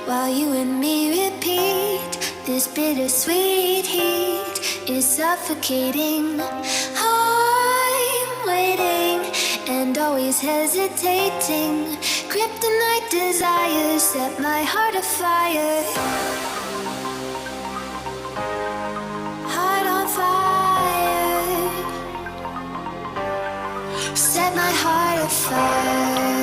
while you and me repeat. This bittersweet heat is suffocating. I'm waiting and always hesitating. Kryptonite desires set my heart afire. Heart on fire. Set my heart afire.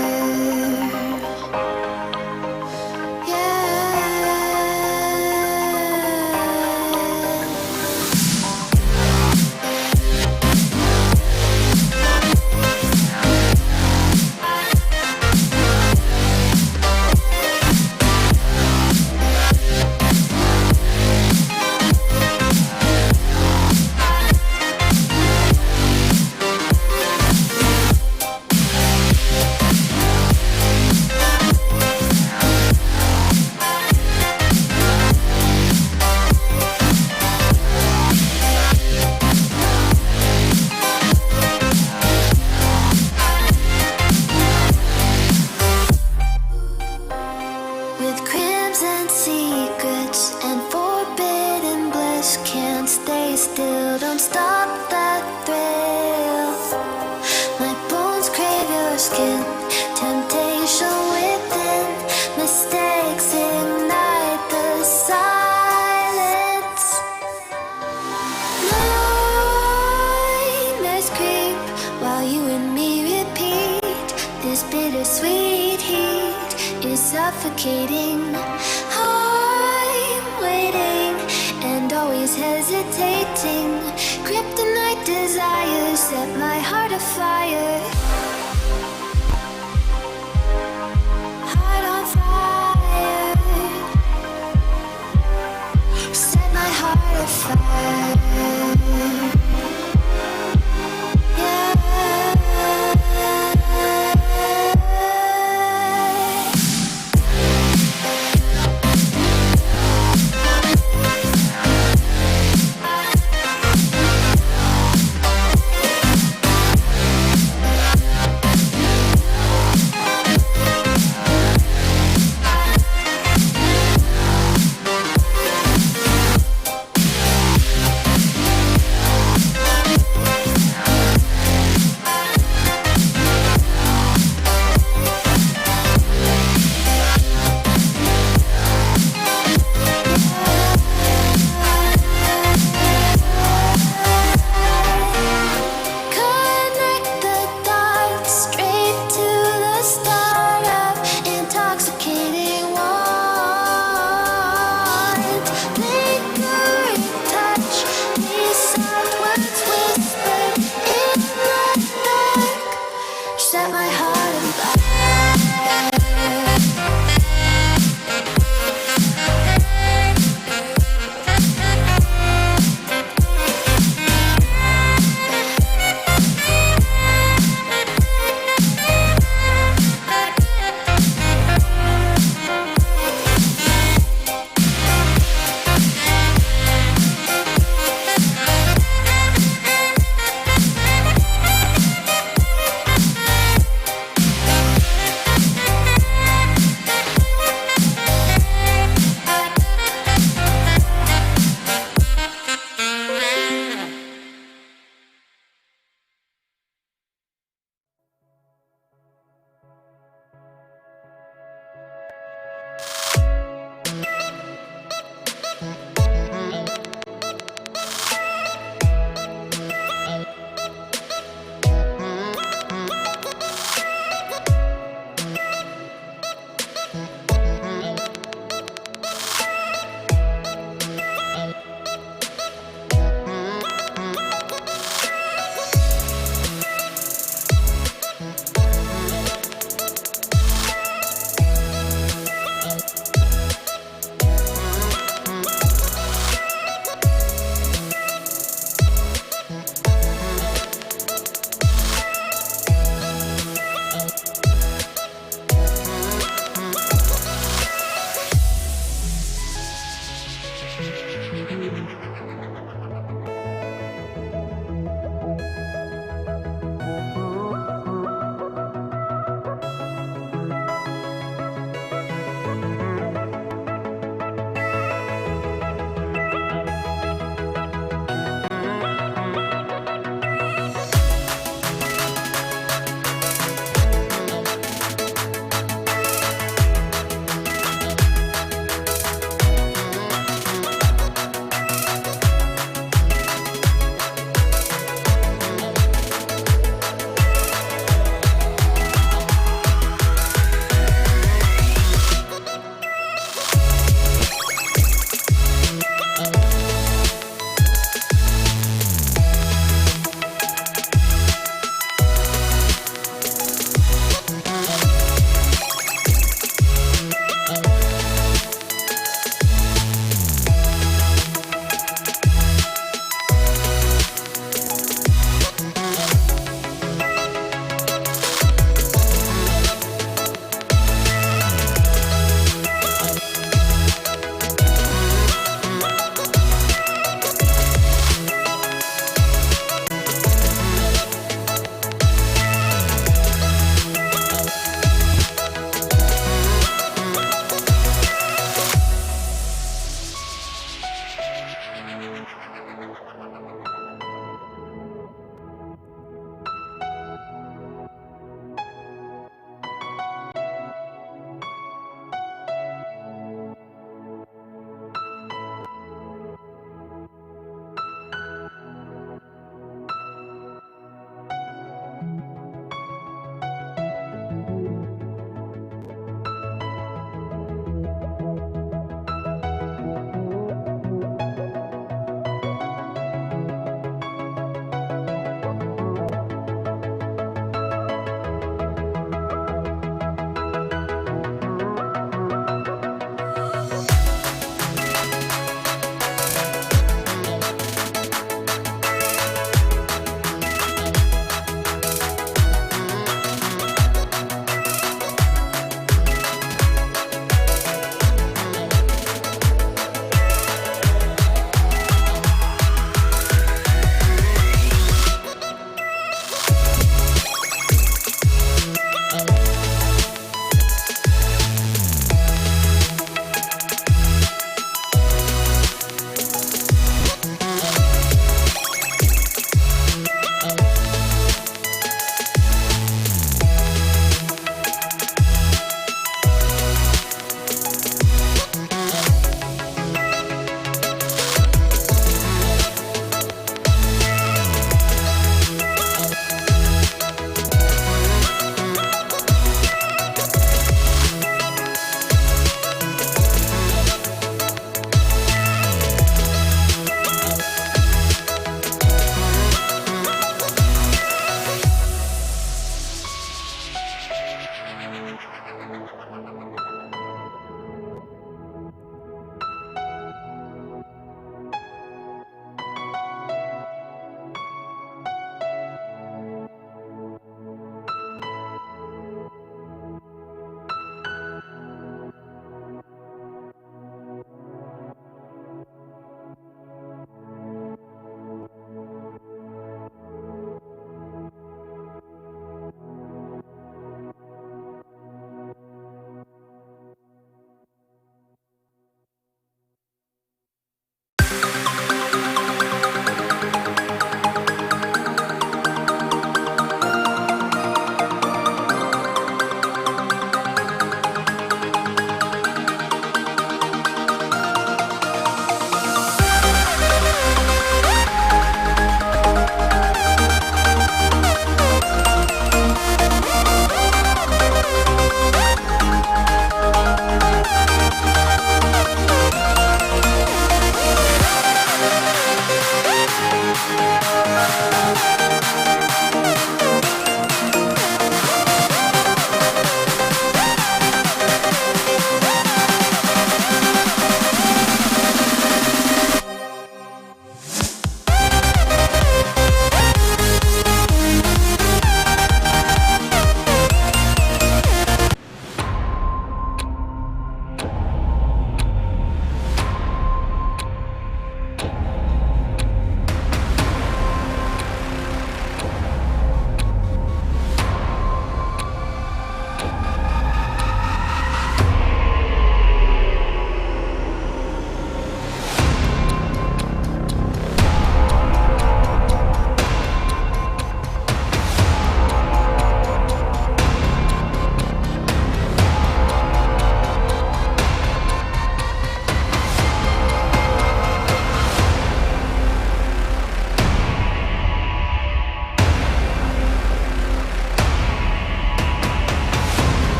Suffocating. I'm waiting and always hesitating. Kryptonite desires set my heart afire. Heart on fire. Set my heart afire.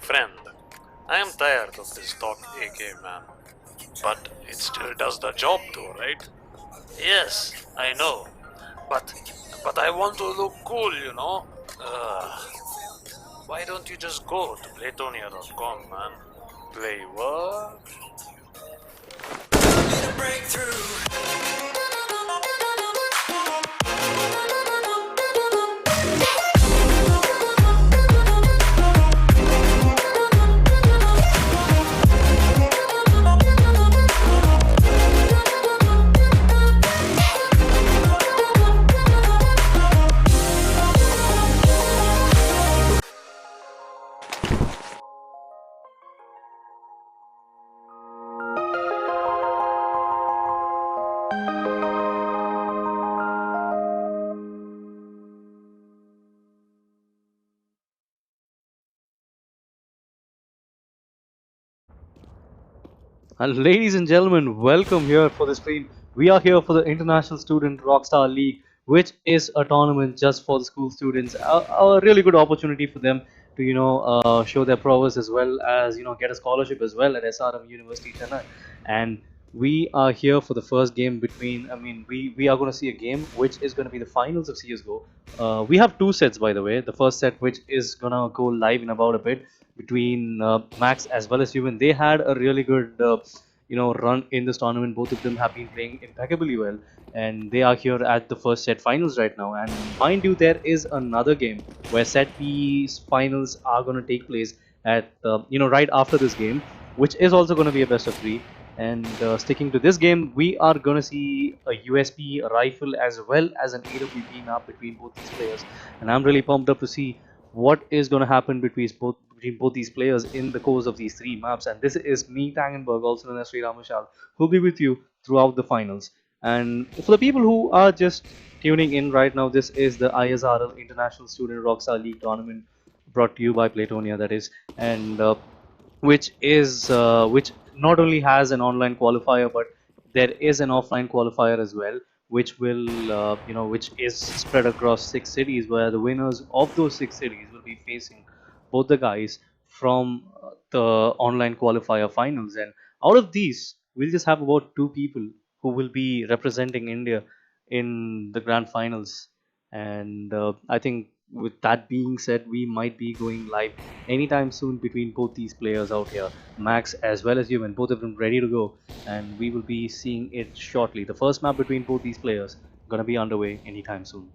friend. I am tired of this talk AK, man. But it still does the job though, right? Yes, I know. But I want to look cool, you know? Why don't you just go to Playtonia.com, man? Play what? And ladies and gentlemen, welcome here for the stream. We are here for the International Student Rockstar League, which is a tournament just for the school students. A really good opportunity for them to, show their prowess as well as, get a scholarship as well at SRM University Chennai. And we are here for the first game between, we are going to see a game which is going to be the finals of CSGO. We have two sets, by the way. The first set, which is going to go live in about a bit between Max as well as Juvin. They had a really good run in this tournament. Both of them have been playing impeccably well, and they are here at the first set finals right now. And mind you, there is another game where set B finals are going to take place at right after this game, which is also going to be a best of three. And sticking to this game, we are going to see a USP, a rifle, as well as an AWP map between both these players. And I'm really pumped up to see what is going to happen between both these players in the course of these three maps. And this is me, Tangenberg, also known as Sriram, who'll be with you throughout the finals. And for the people who are just tuning in right now, this is the ISRL International Student Rockstar League tournament brought to you by Playtonia, that is. And which not only has an online qualifier, but there is an offline qualifier as well, which will which is spread across 6 cities, where the winners of those 6 cities will be facing both the guys from the online qualifier finals. And out of these, we'll just have about two people who will be representing India in the grand finals. And I think with that being said, we might be going live anytime soon between both these players out here, Max as well as Juvin, both of them ready to go, and we will be seeing it shortly. The first map between both these players gonna be underway anytime soon.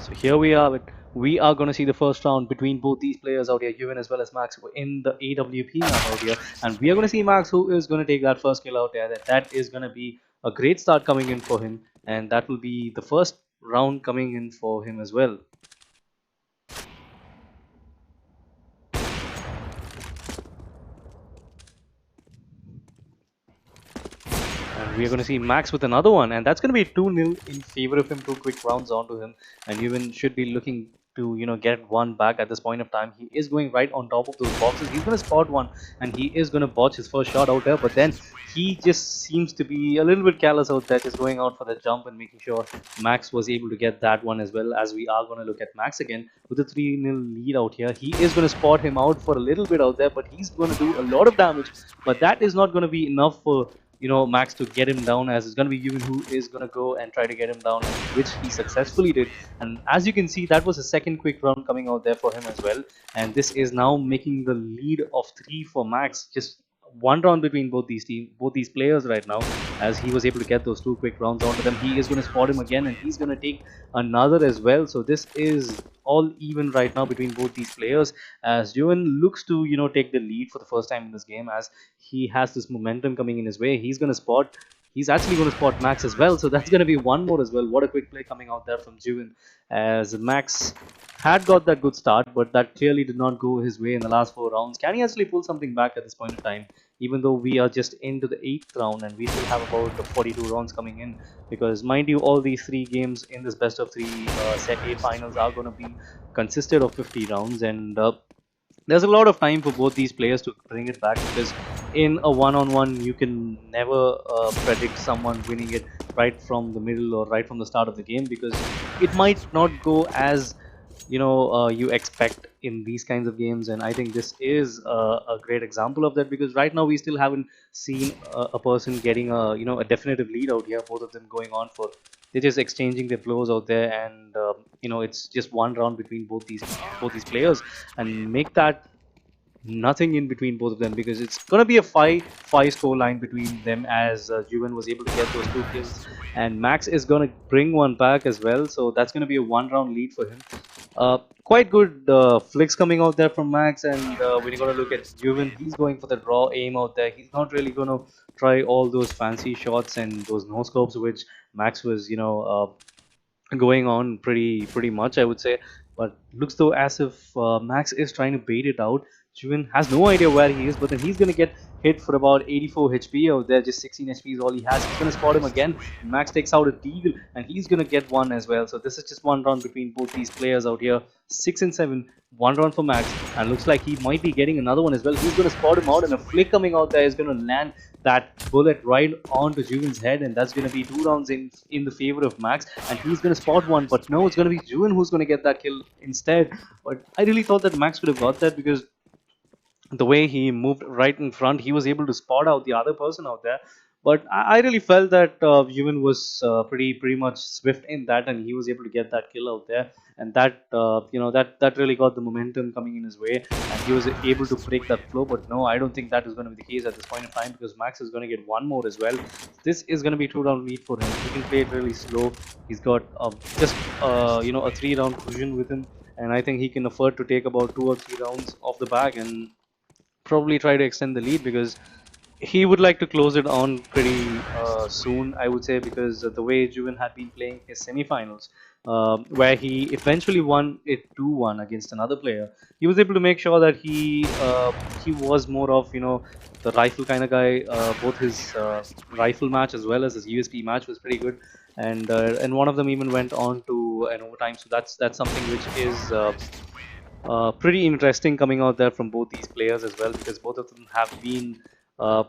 So here we are. We are going to see the first round between both these players out here, Juvin as well as Max, in the AWP map out here. And we are going to see Max, who is going to take that first kill out there. That is going to be a great start coming in for him. And that will be the first round coming in for him as well. And we are going to see Max with another one, and that's going to be 2-0 in favor of him. Two quick rounds onto him, and Juvin should be looking to get one back at this point of time. He is going right on top of those boxes. He's going to spot one, and he is going to botch his first shot out there. But then he just seems to be a little bit careless out there, just going out for the jump and making sure Max was able to get that one as well. As we are going to look at Max again with a 3-0 lead out here, he is going to spot him out for a little bit out there, but he's going to do a lot of damage. But that is not going to be enough for Max to get him down, as it's going to be Juvin who is going to go and try to get him down, which he successfully did. And as you can see, that was a second quick round coming out there for him as well. And this is now making the lead of 3 for Max. Just one round between both these players right now, as he was able to get those two quick rounds onto them. He is going to spot him again, and he's going to take another as well. So this is all even right now between both these players, as Juvin looks to take the lead for the first time in this game, as he has this momentum coming in his way. He's actually going to spot Max as well, so that's going to be one more as well. What a quick play coming out there from Juvin, as Max had got that good start, but that clearly did not go his way in the last 4 rounds. Can he actually pull something back at this point in time, even though we are just into the 8th round and we still have about 42 rounds coming in? Because mind you, all these 3 games in this best of 3 set A finals are going to be consisted of 50 rounds, and there's a lot of time for both these players to bring it back, because in a one-on-one, you can never predict someone winning it right from the middle or right from the start of the game, because it might not go as you expect in these kinds of games. And I think this is a great example of that, because right now we still haven't seen a person getting a definitive lead out here. Both of them going on for, they're just exchanging their blows out there, and it's just one round between both these players, and make that nothing in between both of them, because it's gonna be a 5-5 score line between them, as Juven was able to get those 2 kills, and Max is gonna bring one back as well. So that's gonna be a 1 round lead for him. Quite good flicks coming out there from Max, and when you're gonna look at Juven, he's going for the raw aim out there. He's not really gonna try all those fancy shots and those no scopes, which Max was going on pretty much, I would say. But looks though as if Max is trying to bait it out. Juvin has no idea where he is, but then he's gonna get hit for about 84 HP out there. Just 16 HP is all he has. He's gonna spot him again. And Max takes out a deagle, and he's gonna get one as well. So this is just one round between both these players out here. 6 and 7. 1 round for Max, and looks like he might be getting another one as well. He's gonna spot him out, and a flick coming out there is gonna land that bullet right onto Juven's head, and that's going to be 2 rounds in the favor of Max, and he's going to spot one, but no, it's going to be Juven who's going to get that kill instead. But I really thought that Max could have got that, because the way he moved right in front, he was able to spot out the other person out there. But I really felt that Juvin was pretty much swift in that, and he was able to get that kill out there, and that that really got the momentum coming in his way, and he was able to break that flow. But no, I don't think that is going to be the case at this point in time, because Max is going to get one more as well. This is going to be 2 round lead for him. He can play it really slow. He's got just a 3 round cushion with him, and I think he can afford to take about 2 or 3 rounds off the bag and probably try to extend the lead, because he would like to close it on pretty soon, I would say, because the way Juven had been playing his semifinals, where he eventually won it 2-1 against another player, he was able to make sure that he was more of the rifle kind of guy. Both his rifle match as well as his USP match was pretty good, and one of them even went on to an overtime. So that's something which is pretty interesting coming out there from both these players as well, because both of them have been uh,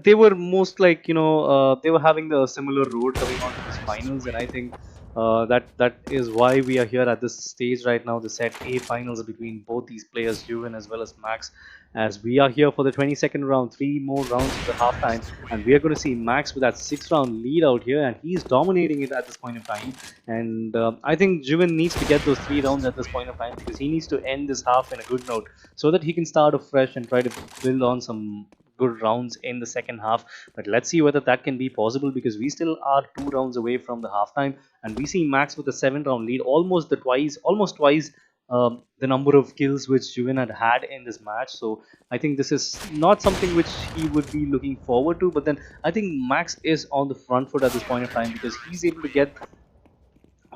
they were most like they were having the similar road coming on to this finals, and I think that is why we are here at this stage right now, the set A finals between both these players, Juven as well as Max, as we are here for the 22nd round. 3 more rounds to the halftime, and we are going to see Max with that 6 round lead out here, and he's dominating it at this point of time. And I think Juven needs to get those 3 rounds at this point of time, because he needs to end this half in a good note, so that he can start afresh and try to build on some good rounds in the second half. But let's see whether that can be possible, because we still are 2 rounds away from the halftime, and we see Max with a 7 round lead, almost twice the number of kills which Juven had in this match. So I think this is not something which he would be looking forward to. But then I think Max is on the front foot at this point of time, because he's able to get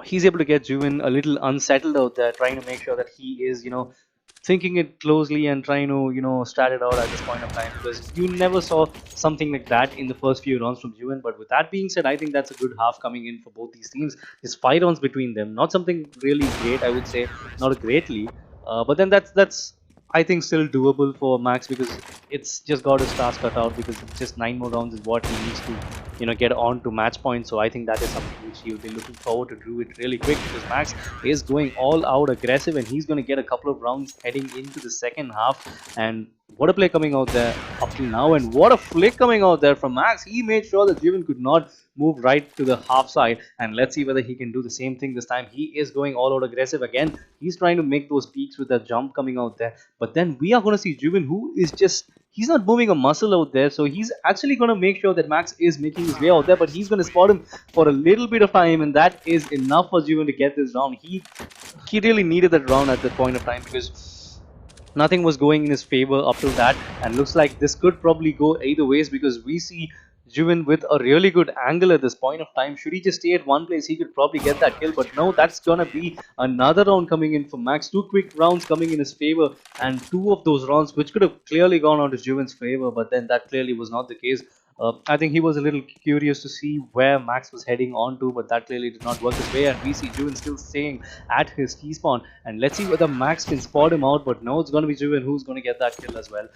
Juven a little unsettled out there, trying to make sure that he is, thinking it closely and trying to, strat it out at this point of time, because you never saw something like that in the first few rounds from Juven. But with that being said, I think that's a good half coming in for both these teams. It's 5 rounds between them, not something really great, I would say, not a great lead, but then that's I think still doable for Max, because it's just got his task cut out, because just 9 more rounds is what he needs to get on to match point. So I think that is something which he'll be looking forward to do it really quick, because Max is going all out aggressive, and he's going to get a couple of rounds heading into the second half. And what a play coming out there up till now, and what a flick coming out there from Max. He made sure that Juvin could not move right to the half side, and let's see whether he can do the same thing this time. He is going all out aggressive again. He's trying to make those peaks with that jump coming out there, but then we are going to see Juvin, who is just, he's not moving a muscle out there. So he's actually going to make sure that Max is making his way out there, but he's going to spot him for a little bit of time, and that is enough for Juvin to get this round. He really needed that round at that point of time, because nothing was going in his favor up till that, and looks like this could probably go either ways, because we see Juvin with a really good angle at this point of time. Should he just stay at one place, he could probably get that kill, but no, that's gonna be another round coming in for Max. 2 quick rounds coming in his favor, and 2 of those rounds which could have clearly gone on to Juvin's favor, but then that clearly was not the case. I think he was a little curious to see where Max was heading on to, but that clearly did not work his way. And we see Juvin still staying at his key spawn. And let's see whether Max can spot him out. But no, it's going to be Juvin who's going to get that kill as well.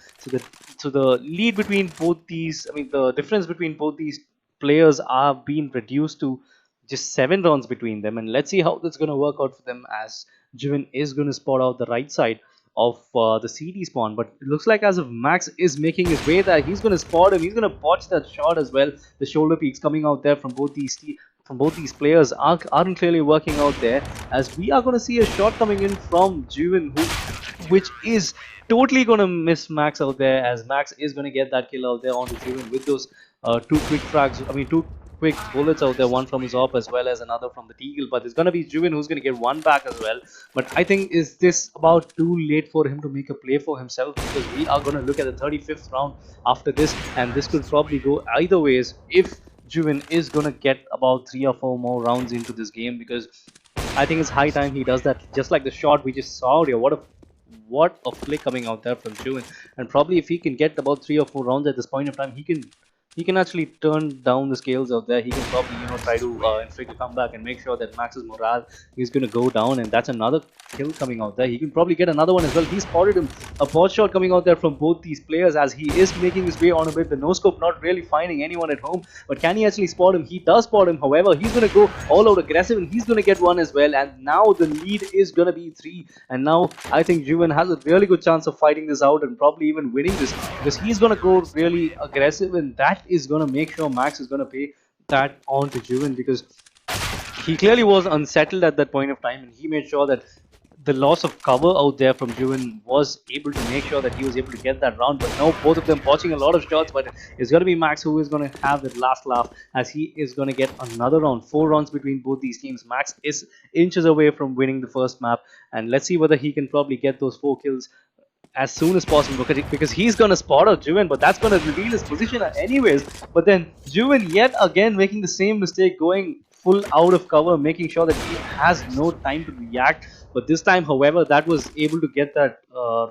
So the lead between both these, I mean, the difference between both these players are being reduced to just 7 rounds between them. And let's see how that's going to work out for them as Juvin is going to spot out the right side of the CD spawn. But it looks like as if Max is making his way there, he's going to spot him. He's going to botch that shot as well. The shoulder peaks coming out there from both these players aren't clearly working out there. As we are going to see a shot coming in from Juvin, which is totally going to miss Max out there. As Max is going to get that kill out there onto Juvin with those two quick frags. I mean, two quick bullets out there, one from his op as well as another from the Deagle. But it's going to be Juvin who's going to get one back as well. But I think, is this about too late for him to make a play for himself? Because we are going to look at the 35th round after this, and this could probably go either ways if Juvin is going to get about 3 or 4 more rounds into this game. Because I think it's high time he does that. Just like the shot we just saw here, what a flick coming out there from Juvin. And probably if he can get about 3 or 4 rounds at this point of time, he can actually turn down the scales out there. He can probably, try to inflict a comeback and make sure that Max's morale is going to go down. And that's another kill coming out there. He can probably get another one as well. He spotted him. A pot shot coming out there from both these players as he is making his way on a bit. The no scope not really finding anyone at home. But can he actually spot him? He does spot him. However, he's going to go all out aggressive and he's going to get one as well. And now the lead is going to be 3. And now I think Juvin has a really good chance of fighting this out and probably even winning this, because he's going to go really aggressive, and that is going to make sure Max is going to pay that on to Juvin, because he clearly was unsettled at that point of time, and he made sure that the loss of cover out there from Juvin was able to make sure that he was able to get that round. But now both of them watching a lot of shots, but it's going to be Max who is going to have that last laugh, as he is going to get another round. 4 rounds between both these teams. Max is inches away from winning the first map, and let's see whether he can probably get those 4 kills as soon as possible, because he's going to spot out Juvin, but that's going to reveal his position anyways. But then Juvin yet again making the same mistake, going full out of cover, making sure that he has no time to react. But this time, however, that was able to get that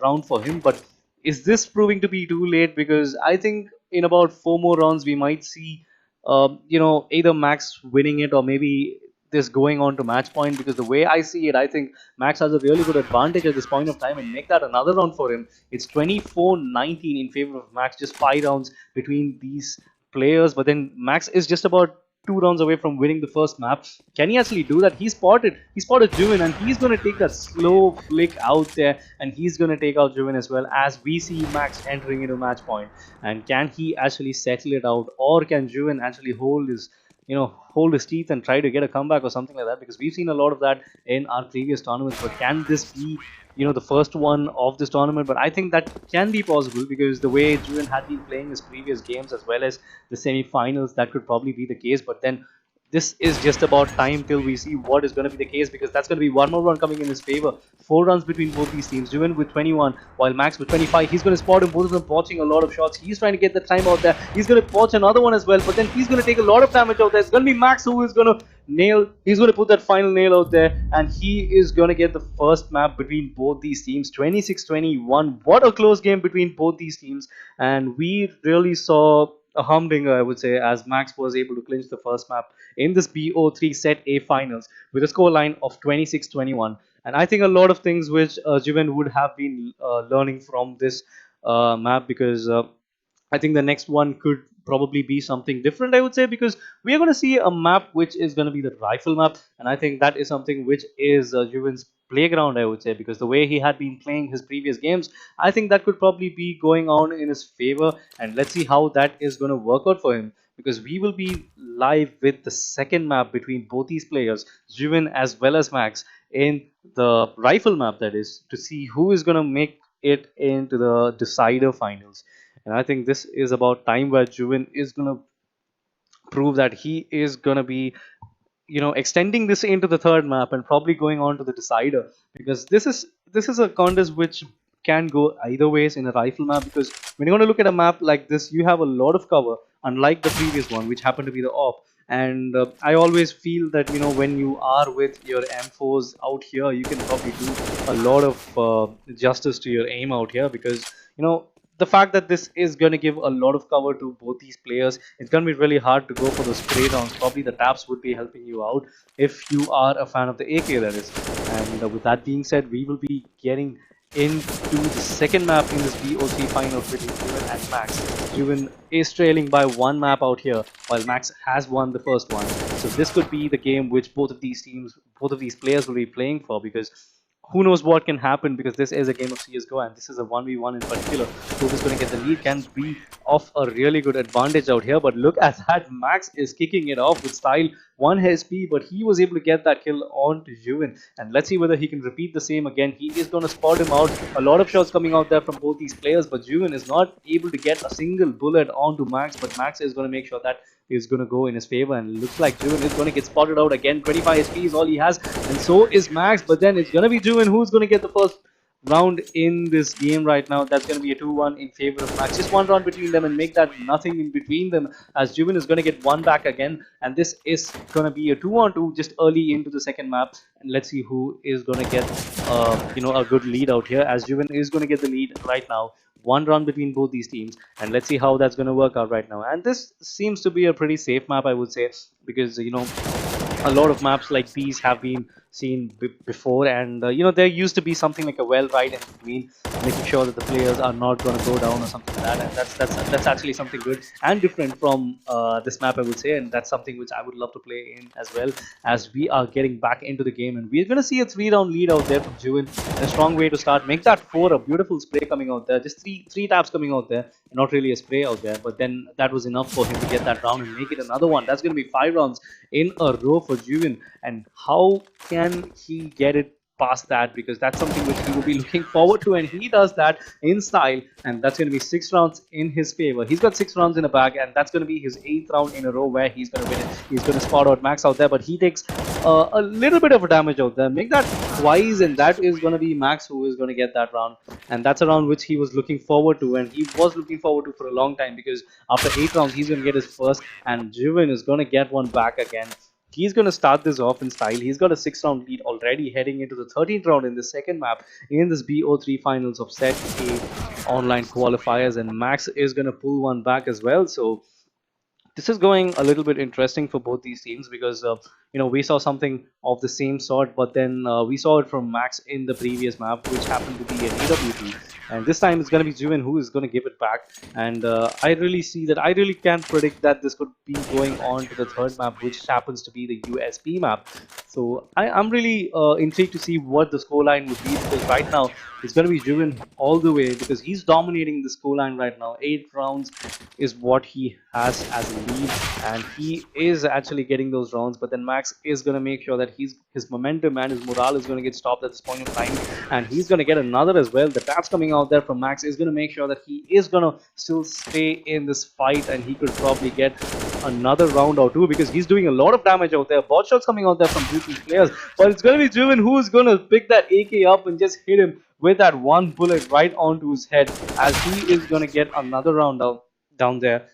round for him. But is this proving to be too late? Because I think in about 4 more rounds we might see either Max winning it or maybe this going on to match point. Because the way I see it, I think Max has a really good advantage at this point of time and make that another round for him. It's 24-19 in favor of Max, just 5 rounds between these players. But then Max is just about 2 rounds away from winning the first map. Can he actually do that? He spotted Juvin, and he's going to take that slow flick out there, and he's going to take out Juvin as well, as we see Max entering into match point. And can he actually settle it out, or can Juvin actually hold his teeth and try to get a comeback or something like that? Because we've seen a lot of that in our previous tournaments. But can this be the first one of this tournament? But I think that can be possible, because the way Juvin had been playing his previous games as well as the semi-finals, that could probably be the case. But then this is just about time till we see what is going to be the case, because that's going to be one more run coming in his favor. 4 runs between both these teams. Juvin with 21 while Max with 25. He's going to spot him, both of them watching a lot of shots. He's trying to get the time out there. He's going to watch another one as well, but then he's going to take a lot of damage out there. It's going to be Max who is going to he's going to put that final nail out there, and he is going to get the first map between both these teams. 26-21. What a close game between both these teams, and we really saw a humdinger, I would say, as Max was able to clinch the first map in this BO3 Set A finals with a scoreline of 26-21. And I think a lot of things which Juvin would have been learning from this map, because I think the next one could probably be something different, I would say, because we are going to see a map which is going to be the rifle map, and I think that is something which is Juvin's playground, I would say, because the way he had been playing his previous games, I think that could probably be going on in his favor. And let's see how that is going to work out for him, because we will be live with the second map between both these players, Juvin as well as Max, in the rifle map, that is, to see who is going to make it into the decider finals. And I think this is about time where Juvin is going to prove that he is going to be extending this into the third map and probably going on to the decider, because this is a contest which can go either ways in a rifle map. Because when you're going to look at a map like this, you have a lot of cover, unlike the previous one which happened to be the op. And I always feel that when you are with your M4s out here, you can probably do a lot of justice to your aim out here, because the fact that this is going to give a lot of cover to both these players, it's going to be really hard to go for those spray rounds. Probably the taps would be helping you out if you are a fan of the AK, that is. And with that being said, we will be getting into the second map in this BO3 final between Juvin and Max. Juvin is trailing by one map out here, while Max has won the first one. So this could be the game which both of these teams, both of these players will be playing for, because who knows what can happen, because this is a game of CSGO and this is a 1v1 in particular. Who is going to get the lead can be of a really good advantage out here. But look at that, Max is kicking it off with style. 1 HP, but he was able to get that kill on to Juvin. And let's see whether he can repeat the same again. He is going to spot him out. A lot of shots coming out there from both these players, but Juvin is not able to get a single bullet onto Max. But Max is going to make sure that is going to go in his favor, and looks like Juvin is going to get spotted out again. 25 HP is all he has, and so is Max. But then it's going to be Juvin who's going to get the first round in this game right now. That's going to be a 2-1 in favor of Max. Just one round between them and make that nothing in between them, as Juvin is going to get one back again. And this is going to be a 2-on-2 just early into the second map. And let's see who is going to get a good lead out here, as Juvin is going to get the lead right now. One round between both these teams, and let's see how that's going to work out right now. And this seems to be a pretty safe map, I would say, because a lot of maps like these have been seen before, and there used to be something like a well right in between, making sure that the players are not going to go down or something like that. And that's actually something good and different from this map, I would say, and that's something which I would love to play in as well, as we are getting back into the game. And we're going to see a 3-round lead out there from Juvin. A strong way to start. Make that 4. A beautiful spray coming out there. Just three taps coming out there. Not really a spray out there, but then that was enough for him to get that round and make it another one. That's going to be 5 rounds in a row for Juvin. And how can he get it past that? Because that's something which he will be looking forward to, and he does that in style. And that's going to be 6 rounds in his favor. He's got 6 rounds in a bag, and that's going to be his 8th round in a row where he's going to win it. He's going to spot out Max out there, but he takes a little bit of a damage out there. Make that twice, and that is going to be Max who is going to get that round. And that's a round which he was looking forward to, and he was looking forward to for a long time, because after 8 rounds he's going to get his first, and Juvin is going to get one back again. He's going to start this off in style. He's got a 6-round lead already, heading into the 13th round in the second map in this BO3 finals of Set A online qualifiers. And Max is going to pull one back as well. So this is going a little bit interesting for both these teams, because we saw something of the same sort, but then we saw it from Max in the previous map, which happened to be an AWP, and this time it's going to be Juvin who is going to give it back. And I really can't predict that this could be going on to the third map, which happens to be the USP map. So I'm really intrigued to see what the scoreline would be, because right now it's going to be Juvin all the way, because he's dominating the scoreline right now. 8 rounds is what he has as a lead, and he is actually getting those rounds. But then Max is going to make sure that his momentum and his morale is going to get stopped at this point of time, and he's going to get another as well. The taps coming out there from Max is going to make sure that he is going to still stay in this fight, and he could probably get another round or two, because he's doing a lot of damage out there. Bot shots coming out there from both these players, but it's going to be Juvin who is going to pick that AK up and just hit him with that one bullet right onto his head, as he is going to get another round down there.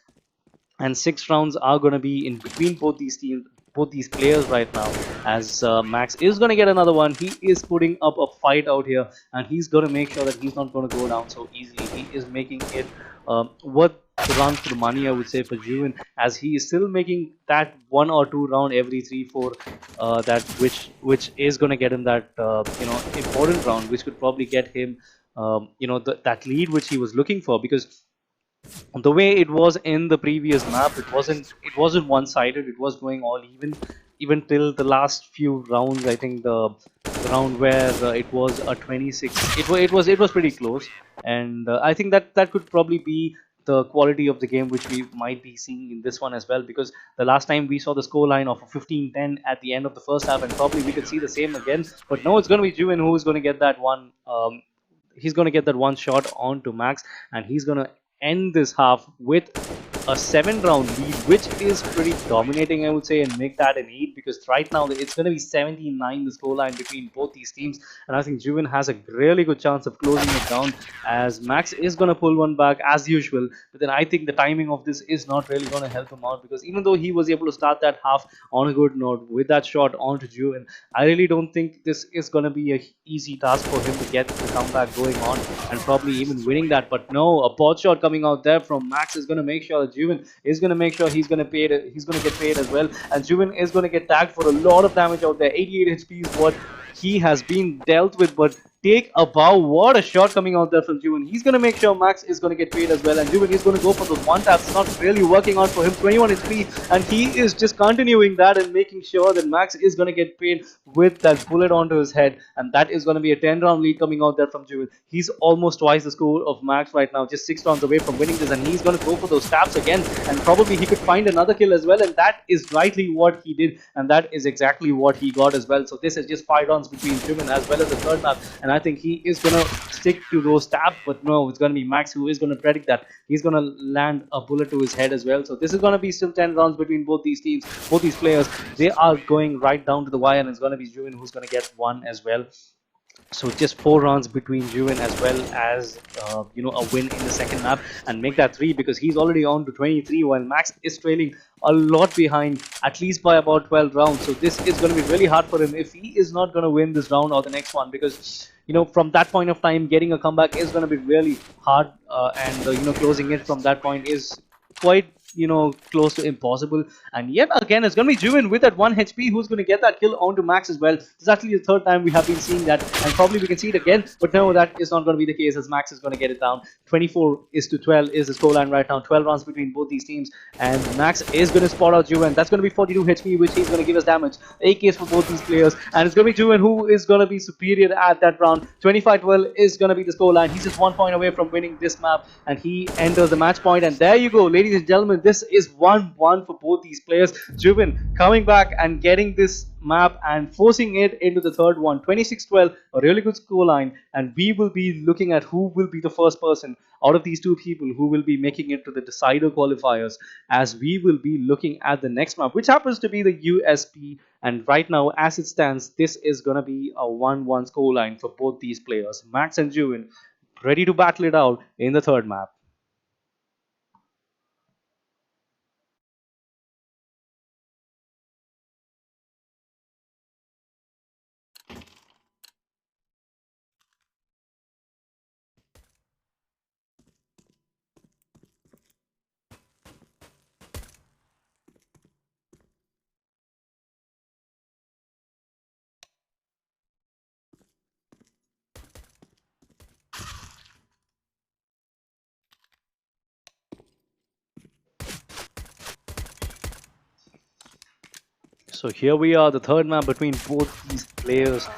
And 6 rounds are going to be in between both these teams, both these players right now, as Max is going to get another one. He is putting up a fight out here, and he's going to make sure that he's not going to go down so easily. He is making it worth the run for the money, I would say, for Juvin, as he is still making that 1 or 2 round every 3-4, that which is going to get him that important round, which could probably get him that lead which he was looking for. Because the way it was in the previous map, it wasn't one-sided. It was going all even till the last few rounds. I think the round where it was a 26, it was pretty close. And I think that could probably be the quality of the game which we might be seeing in this one as well, because the last time we saw the scoreline of a 15-10 at the end of the first half, and probably we could see the same again. But no, it's going to be Juvin who is going to get that one. He's going to get that one shot onto Max, and he's going to end this half with a 7 round lead, which is pretty dominating, I would say, and make that an 8, because right now it's going to be 17-9 the scoreline between both these teams. And I think Juvin has a really good chance of closing it down, as Max is going to pull one back as usual. But then I think the timing of this is not really going to help him out, because even though he was able to start that half on a good note with that shot onto Juvin, I really don't think this is going to be a easy task for him to get the comeback going on and probably even winning that. But no, a pot shot coming out there from Max is going to make sure that Juvin is going to make sure he's going to get paid as well, and Juvin is going to get tagged for a lot of damage out there. 88 HP is what he has been dealt with, but take a bow. What a shot coming out there from Juvin. He's going to make sure Max is going to get paid as well, and Juvin is going to go for those one taps. It's not really working out for him. 21 HP, and he is just continuing that and making sure that Max is going to get paid with that bullet onto his head, and that is going to be a 10-round lead coming out there from Juvin. He's almost twice the score of Max right now, just 6 rounds away from winning this, and he's going to go for those taps again, and probably he could find another kill as well, and that is rightly what he did, and that is exactly what he got as well. So this is just 5 rounds between Juvin as well as the third map, and I think he is going to stick to those taps, but no, it's going to be Max who is going to predict that. He's going to land a bullet to his head as well. So this is going to be still 10 rounds between both these teams, both these players. They are going right down to the wire, and it's going to be Juvin who's going to get one as well. So just 4 rounds between Juvin as well as a win in the second map and make that 3, because he's already on to 23 while Max is trailing a lot behind, at least by about 12 rounds. So this is going to be really hard for him if he is not going to win this round or the next one, because from that point of time getting a comeback is going to be really hard, and closing it from that point is quite close to impossible. And yet again, it's going to be Juvin with that 1 HP who's going to get that kill onto Max as well. This is actually the third time we have been seeing that, and probably we can see it again, but no, that is not going to be the case, as Max is going to get it down. 24-12 is the scoreline right now. 12 rounds between both these teams, and Max is going to spot out Juvin. That's going to be 42 HP, which he's going to give us damage. AKs for both these players, and it's going to be Juvin who is going to be superior at that round. 25-12 is going to be the scoreline. He's just 1 point away from winning this map, and he enters the match point. And there you go, ladies and gentlemen, this is 1-1 for both these players. Juvin coming back and getting this map and forcing it into the third one. 26-12, a really good scoreline, and we will be looking at who will be the first person out of these two people who will be making it to the decider qualifiers, as we will be looking at the next map, which happens to be the USP. And right now, as it stands, this is going to be a 1-1 scoreline for both these players. Max and Juvin ready to battle it out in the third map. So here we are, the third map between both these players,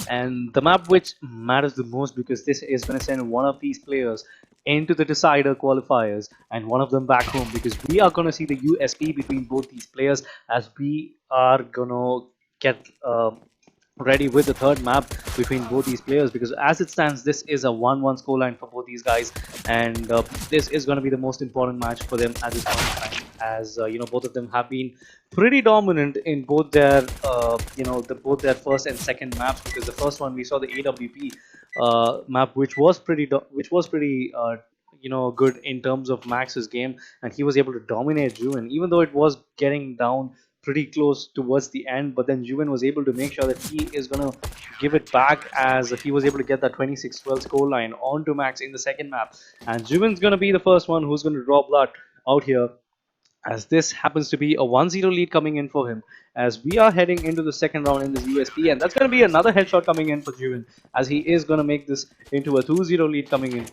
and the map which matters the most, because this is going to send one of these players into the decider qualifiers and one of them back home, because we are going to see the USP between both these players, as we are going to get ready with the third map between both these players, because as it stands, this is a 1-1 scoreline for both these guys, and this is going to be the most important match for them at this point in time, as both of them have been pretty dominant in both their both their first and second maps. Because the first one we saw the AWP map, which was pretty good in terms of Max's game, and he was able to dominate Juvin, even though it was getting down pretty close towards the end. But then Juvin was able to make sure that he is going to give it back, as he was able to get that 26-12 scoreline onto Max in the second map. And Juvin's going to be the first one who's going to draw blood out here, as this happens to be a 1-0 lead coming in for him, as we are heading into the second round in this USP. And that's going to be another headshot coming in for Juvin, as he is going to make this into a 2-0 lead coming in.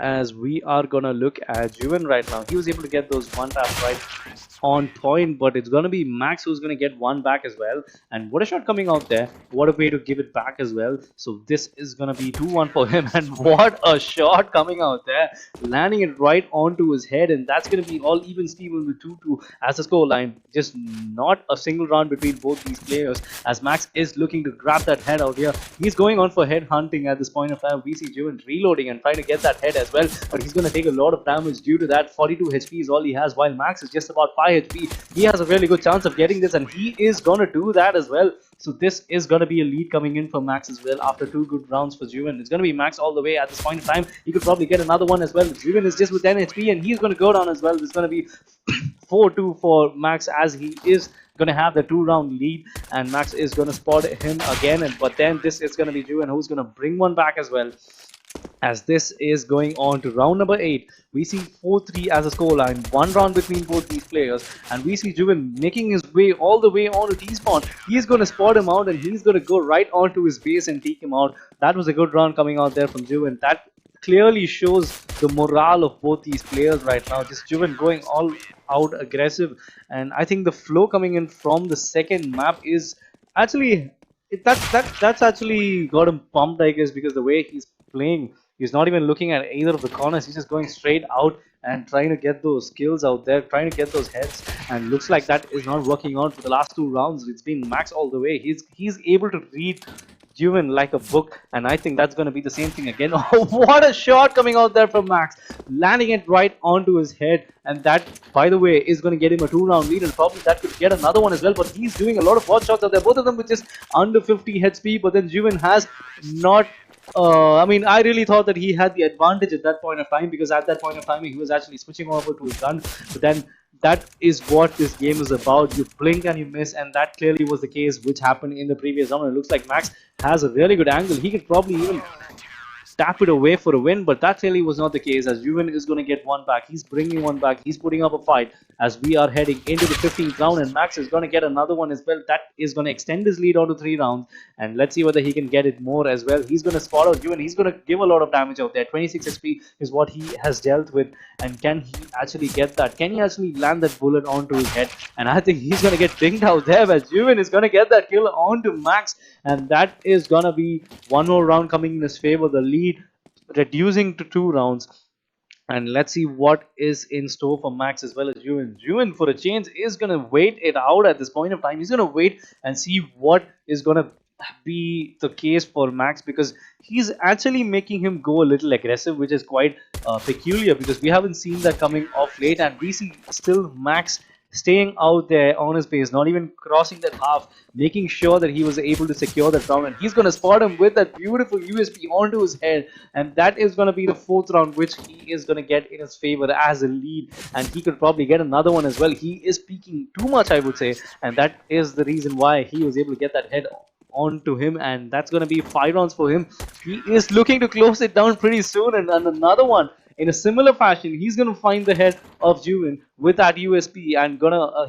As we are gonna look at Juvin right now, he was able to get those one taps right on point, but it's gonna be Max who's gonna get one back as well. And what a shot coming out there, what a way to give it back as well. So this is gonna be 2-1 for him, and what a shot coming out there, landing it right onto his head, and that's gonna be all even Steven with 2-2 as the scoreline. Just not a single round between both these players, as Max is looking to grab that head out here. He's going on for head hunting at this point of time. We see Juvin reloading and trying to get that head as as well, but he's going to take a lot of damage due to that. 42 HP is all he has, while Max is just about 5 HP. He has a really good chance of getting this, and he is going to do that as well. So this is going to be a lead coming in for Max as well after 2 good rounds for Juvin. It's going to be Max all the way at this point in time. He could probably get another one as well. Juvin is just with 10 HP, and he's going to go down as well. It's going to be 4-2 for Max, as he is going to have the 2-round lead, and Max is going to spot him again. But then this is going to be Juvin who's going to bring one back as well. As this is going on to round number 8, we see 4-3 as a scoreline, 1 round between both these players, and we see Juvin making his way all the way onto T-spawn. He's going to spot him out, and he's going to go right onto his base and take him out. That was a good round coming out there from Juvin. That clearly shows the morale of both these players right now. Just Juvin going all out aggressive, and I think the flow coming in from the second map is actually that's actually got him pumped, I guess, because the way he's playing, he's not even looking at either of the corners. He's just going straight out and trying to get those kills out there, trying to get those heads. And looks like that is not working out for the last 2 rounds. It's been Max all the way. He's able to read Juvin like a book, and I think that's going to be the same thing again. Oh, what a shot coming out there from Max, landing it right onto his head, and that, by the way, is going to get him a 2-round lead, and probably that could get another one as well. But he's doing a lot of hot shots out there, both of them with just under 50 HP, but then Juvin has not. I mean, I really thought that he had the advantage at that point of time, because at that point of time he was actually switching over to his gun. But then that is what this game is about. You blink and you miss, and that clearly was the case which happened in the previous round. It looks like Max has a really good angle. He could probably even tap it away for a win, but that really was not the case, as Juvin is going to get one back. He's bringing one back. He's putting up a fight as we are heading into the 15th round, and Max is going to get another one as well. That is going to extend his lead on to 3 rounds, and let's see whether he can get it more as well. He's going to spot out Juvin. He's going to give a lot of damage out there. 26 HP is what he has dealt with, and can he actually get that? Can he actually land that bullet onto his head? And I think he's going to get dinged out there, as Juvin is going to get that kill onto Max, and that is going to be one more round coming in his favor. The lead reducing to 2 rounds, and let's see what is in store for Max as well as Juvin. Juvin, for a change, is going to wait it out at this point of time. He's going to wait and see what is going to be the case for Max, because he's actually making him go a little aggressive, which is quite peculiar, because we haven't seen that coming off late, and we see still Max staying out there on his base, not even crossing that half, making sure that he was able to secure that round. And he's going to spot him with that beautiful USP onto his head, and that is going to be the 4th round, which he is going to get in his favor as a lead, and he could probably get another one as well. He is peaking too much, I would say, and that is the reason why he was able to get that head onto him, and that's going to be 5 rounds for him. He is looking to close it down pretty soon, and another one in a similar fashion. He's going to find the head of Juvin with that USP, and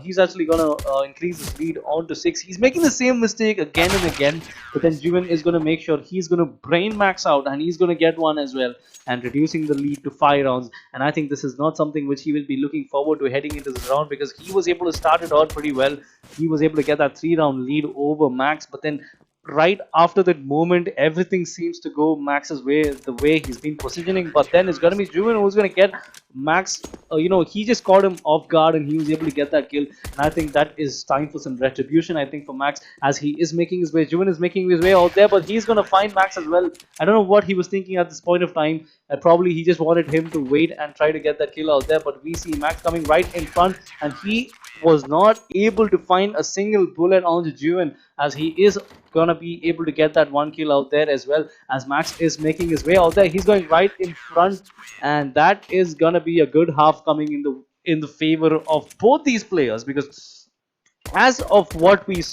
he's actually gonna increase his lead on to 6. He's making the same mistake again and again, but then Juvin is going to make sure he's going to brain Max out, and he's going to get one as well, and reducing the lead to 5 rounds. And I think this is not something which he will be looking forward to heading into this round, because he was able to start it out pretty well. He was able to get that 3-round lead over Max, but then right after that moment, everything seems to go Max's way, the way he's been positioning. But then it's going to be Juvin who's going to get Max. He just caught him off guard, and he was able to get that kill. And I think that is time for some retribution, I think, for Max, as he is making his way. Juvin is making his way out there, but he's going to find Max as well. I don't know what he was thinking at this point of time. Probably he just wanted him to wait and try to get that kill out there. But we see Max coming right in front, and he was not able to find a single bullet onto Juvin, as he is gonna be able to get that 1 kill out there as well, as Max is making his way out there. He's going right in front, and that is gonna be a good half coming in the favor of both these players, because as of what we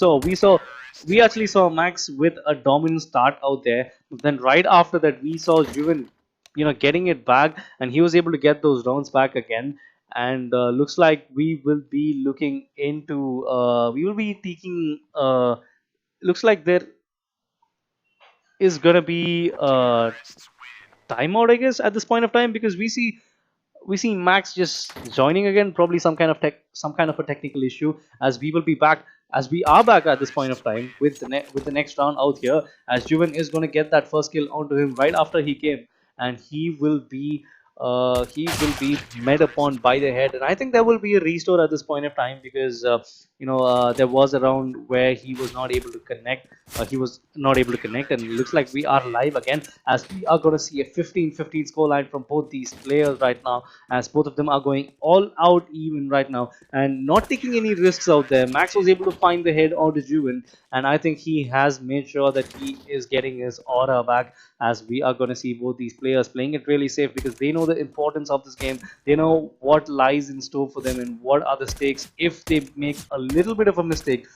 actually saw Max with a dominant start out there. But then right after that, we saw Juvin getting it back, and he was able to get those rounds back again. And looks like we will be looking into we will be taking looks like there is gonna be a timeout, I guess, at this point of time, because we see Max just joining again, probably some kind of a technical issue, as we will be back, as we are back at this point of time with the next round out here, as Juvin is going to get that first kill onto him right after he came, and he will be he will be met upon by the head, and I think there will be a restore at this point of time because there was a round where he was not able to connect. And looks like we are live again as we are going to see a 15-15 scoreline from both these players right now, as both of them are going all out even right now and not taking any risks out there. Max was able to find the head onto Juvin, and I think he has made sure that he is getting his aura back, as we are going to see both these players playing it really safe because they know the importance of this game. They know what lies in store for them and what are the stakes. If they make a little bit of a mistake,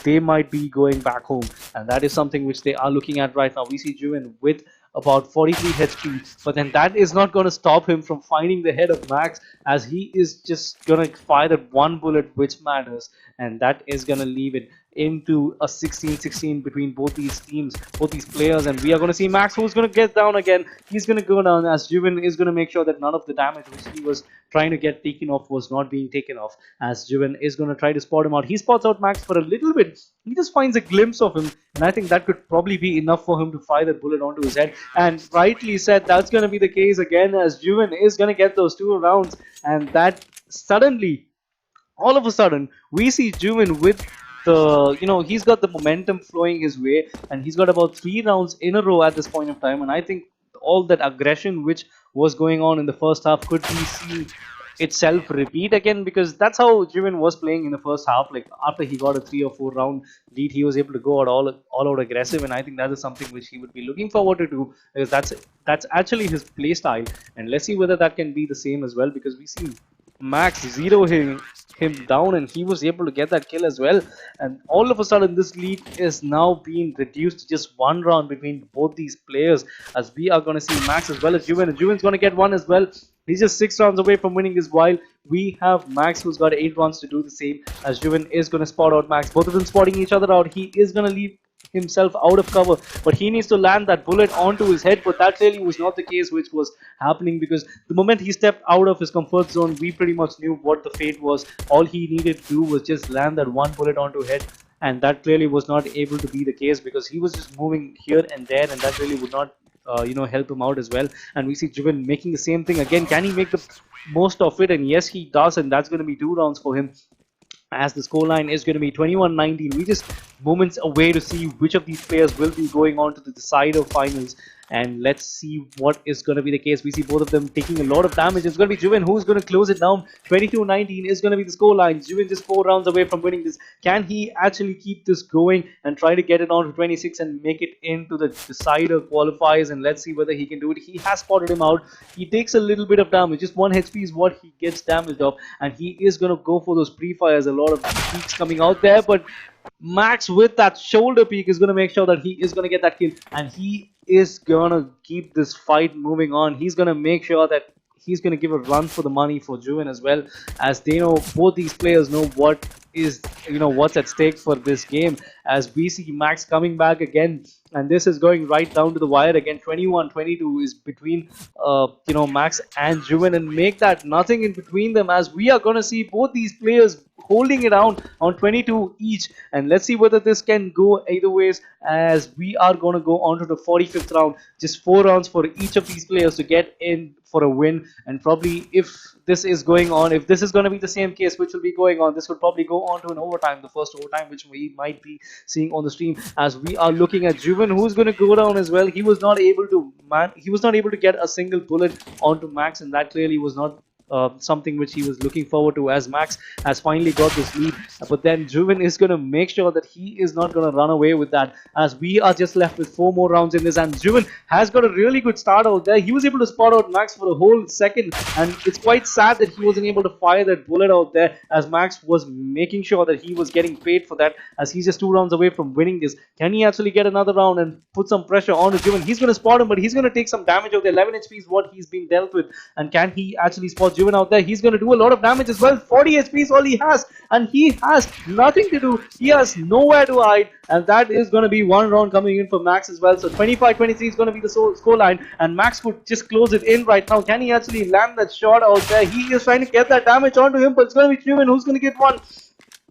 they might be going back home, and that is something which they are looking at right now. We see Juvin with about 43 HP, but then that is not going to stop him from finding the head of Max, as he is just going to fire that one bullet which matters, and that is going to leave it into a 16-16 between both these teams, both these players, and we are going to see Max, who's going to get down again. He's going to go down as Juvin is going to make sure that none of the damage which he was trying to get taken off was not being taken off, as Juvin is going to try to spot him out. He spots out Max for a little bit. He just finds a glimpse of him, and I think that could probably be enough for him to fire that bullet onto his head. And rightly said, that's going to be the case again, as Juvin is going to get those 2 rounds, and that suddenly, all of a sudden, we see Juvin with he's got the momentum flowing his way, and he's got about 3 rounds in a row at this point of time. And I think all that aggression which was going on in the first half could be seen itself repeat again, because that's how Juvin was playing in the first half. Like after he got a 3 or 4 round lead, he was able to go out all out aggressive, and I think that is something which he would be looking forward to do, because that's actually his play style. And let's see whether that can be the same as well, because we see Max zero him down, and he was able to get that kill as well. And all of a sudden, this lead is now being reduced to just 1 round between both these players, as we are going to see Max as well as Juvin. And Juvin's going to get one as well. He's just 6 rounds away from winning this, while we have Max, who's got 8 rounds to do the same, as Juvin is going to spot out Max. Both of them spotting each other out. He is going to leave himself out of cover, but he needs to land that bullet onto his head. But that clearly was not the case which was happening, because the moment he stepped out of his comfort zone, we pretty much knew what the fate was. All he needed to do was just land that one bullet onto his head, and that clearly was not able to be the case, because he was just moving here and there, and that really would not help him out as well. And we see Juvin making the same thing again. Can he make the most of it? And yes, he does, and that's going to be 2 rounds for him, as the scoreline is going to be 21-19. We just moments away to see which of these players will be going on to the decider finals, and let's see what is going to be the case. We see both of them taking a lot of damage. It's going to be Juvin who's going to close it down. 22-19 is going to be the scoreline. Juvin just 4 rounds away from winning this. Can he actually keep this going and try to get it on to 26 and make it into the decider qualifiers? And let's see whether he can do it. He has spotted him out. He takes a little bit of damage. Just 1 HP is what he gets damaged off, and he is going to go for those pre-fires. A lot of peaks coming out there, but Max with that shoulder peak is going to make sure that he is going to get that kill, and he is going to keep this fight moving on. He's going to make sure that he's going to give a run for the money for Juvin as well, as they know, both these players know what is, what's at stake for this game, as we see Max coming back again, and this is going right down to the wire again. 21-22 is between Max and Juvin, and make that nothing in between them, as we are going to see both these players holding it down on 22 each. And let's see whether this can go either ways, as we are going to go on to the 45th round. Just 4 rounds for each of these players to get in for a win. And probably if this is going on, if this is going to be the same case which will be going on, this would probably go on to an overtime, the first overtime which we might be seeing on the stream, as we are looking at Juvin who's going to go down as well. He was not able to get a single bullet onto Max, and that clearly was not something which he was looking forward to, as Max has finally got this lead. But then Juvin is going to make sure that he is not going to run away with that, as we are just left with 4 more rounds in this. And Juvin has got a really good start out there. He was able to spot out Max for a whole second, and it's quite sad that he wasn't able to fire that bullet out there, as Max was making sure that he was getting paid for that, as he's just 2 rounds away from winning this. Can he actually get another round and put some pressure on Juvin? He's going to spot him, but he's going to take some damage out there. 11 HP is what he's been dealt with, and can he actually spot Juvin out there? He's going to do a lot of damage as well. 40 HP is all he has, and he has nothing to do. He has nowhere to hide, and that is going to be 1 round coming in for Max as well. So 25-23 is going to be the scoreline, and Max could just close it in right now. Can he actually land that shot out there? He is trying to get that damage onto him, but it's going to be Juvin who's going to get one.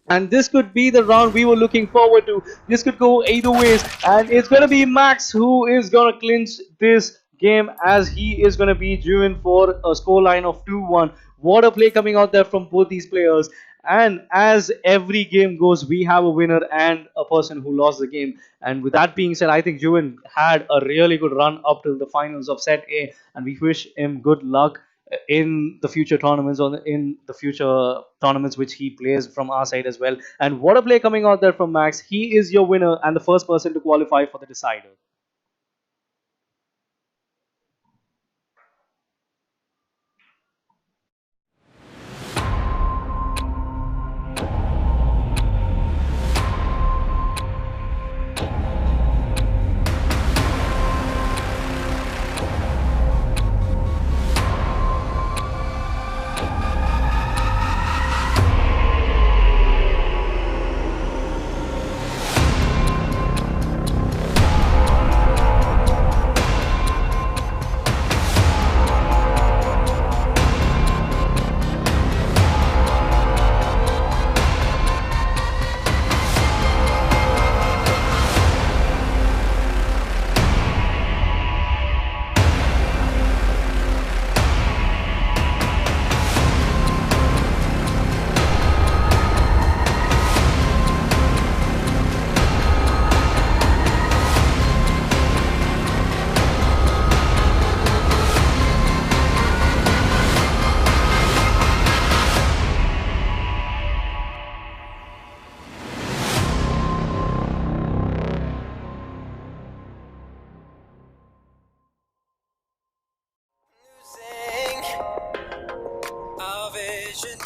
And this could be the round we were looking forward to. This could go either ways, and it's going to be Max who is going to clinch this game as he is going to be Juvin for a scoreline of 2-1. What a play coming out there from both these players. And as every game goes, we have a winner and a person who lost the game. And with that being said, I think Juvin had a really good run up to the finals of Set A, and we wish him good luck in the future tournaments or in the future tournaments which he plays from our side as well. And what a play coming out there from Max. He is your winner and the first person to qualify for the decider. Losing our vision,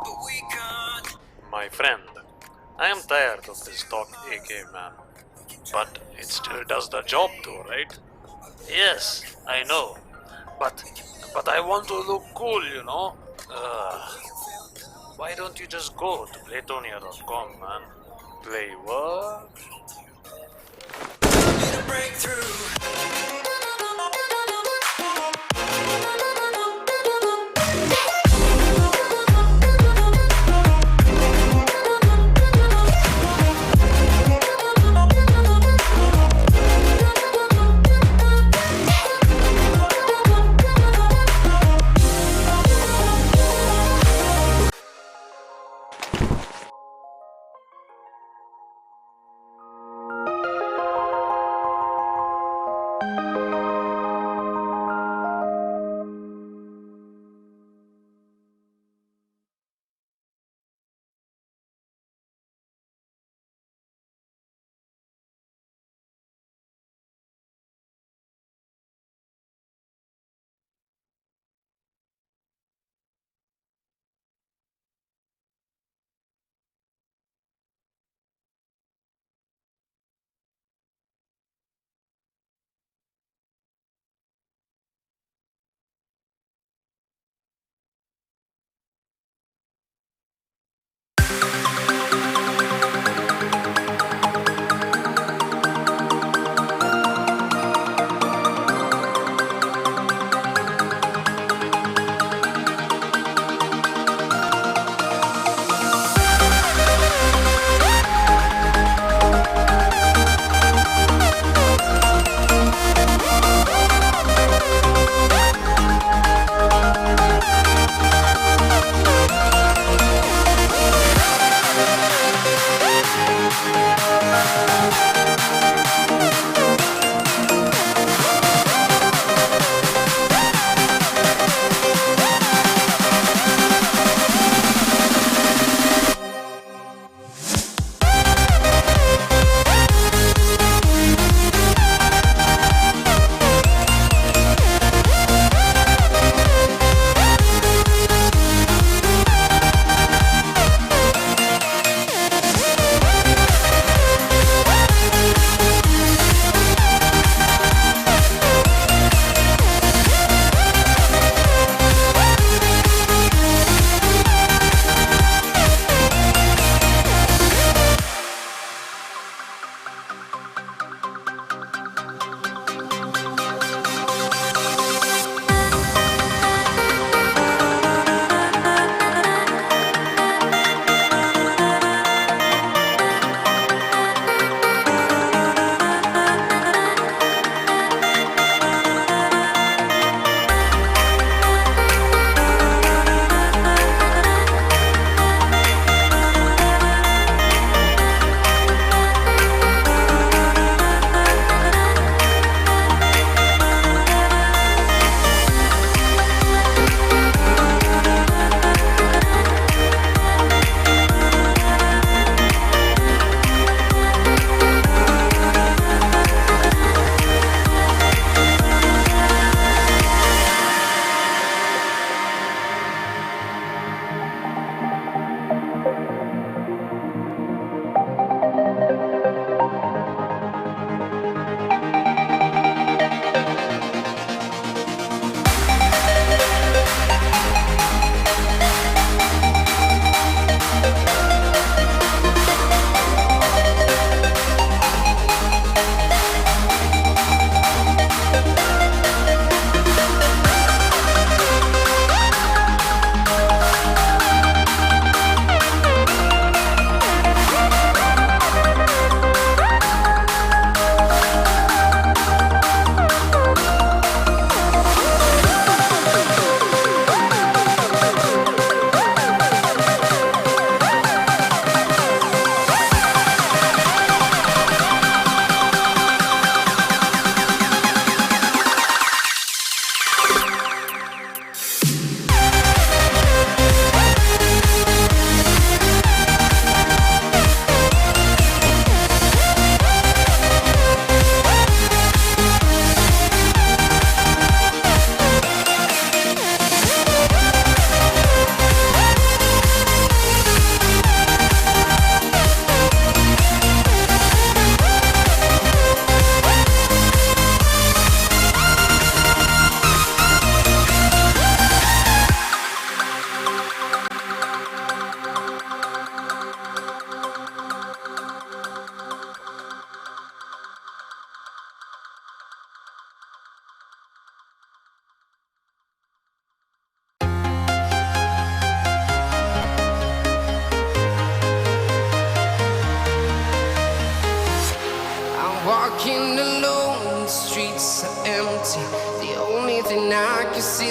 but we can't. My friend, I am tired of this talk AK, man. But it still does the job though, right? Yes, I know. But I want to look cool, you know? Why don't you just go to Playtonia.com, man? Play what? Need a breakthrough.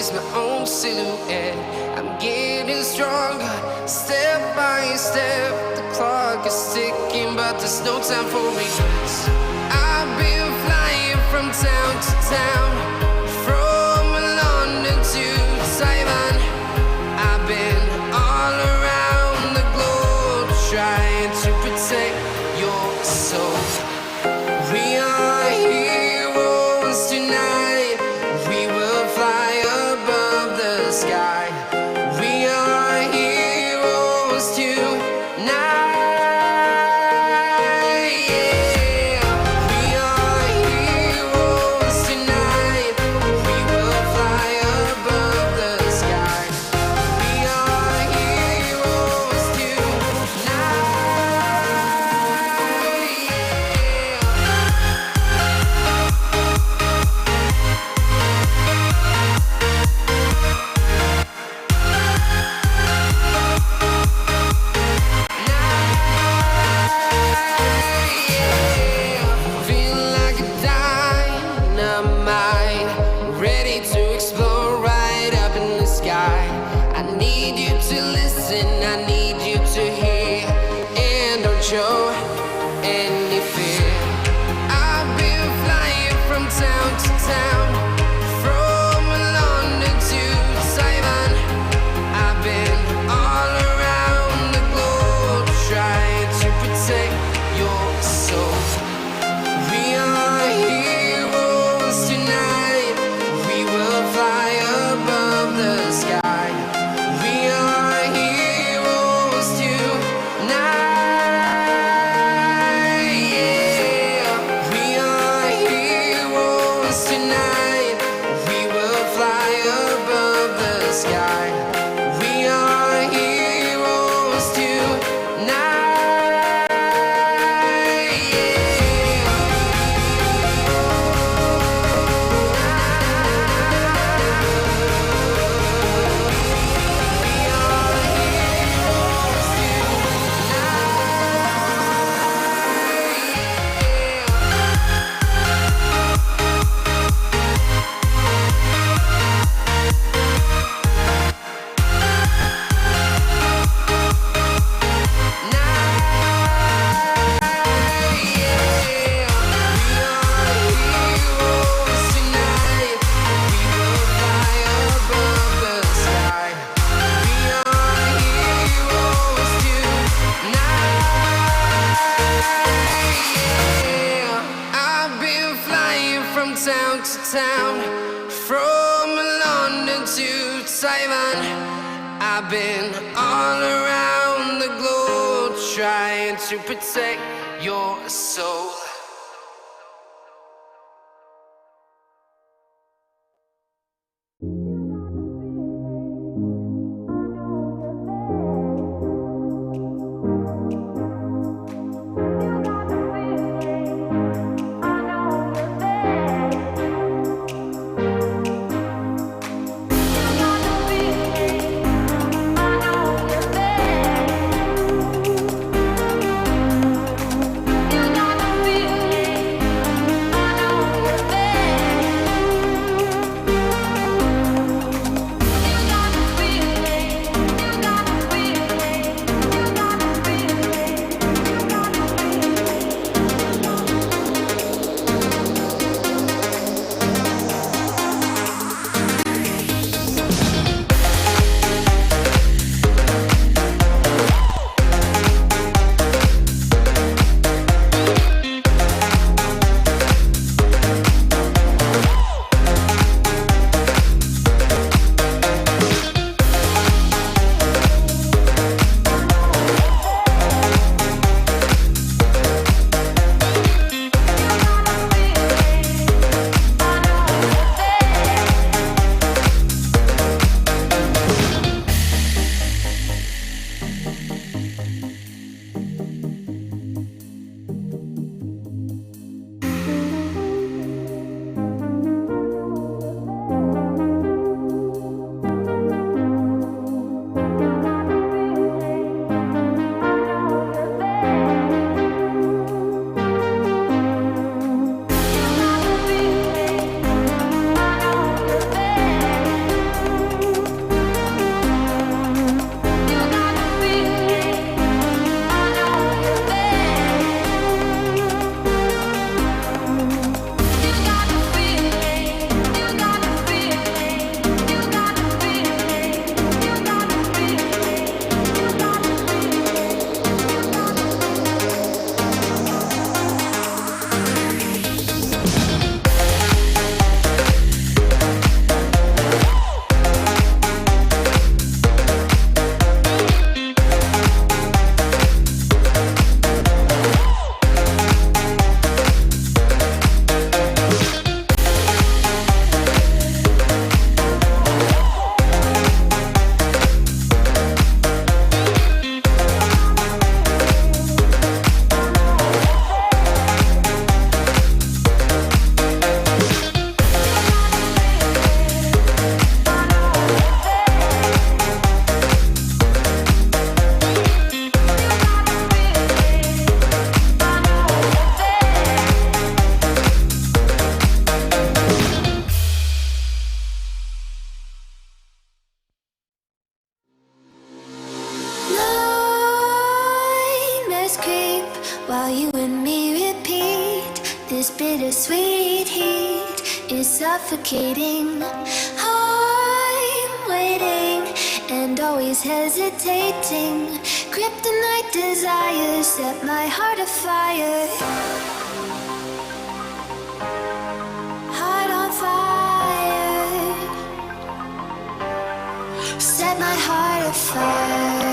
is my own silhouette. I'm getting stronger, step by step. The clock is ticking, but there's no time for regrets. I've been flying from town to town, from London to Taiwan. I've been all around the globe, trying to protect your soul. We are heroes tonight. We will fly above the sky. We are heroes tonight. Yeah. We are heroes tonight. We will fly above the sky. We are heroes tonight. Feel like a dynamite, ready to explode right up in the sky. I need you to listen, I need you to hear, and don't show any fear. I've been flying from town to town, from London to Taiwan. I've been all around the globe, trying to protect your soul. We are heroes tonight. We will fly above the sky. We are heroes tonight. Yeah. We are heroes tonight. We will fly above the sky. We are heroes tonight. I've been flying from town to town, from London to Taiwan. I've been all around the globe, trying to protect your soul. You got the shadows creep while you and me repeat. This bittersweet heat is suffocating. I'm waiting and always hesitating. Kryptonite desires set my heart afire. Heart on fire. Set my heart afire.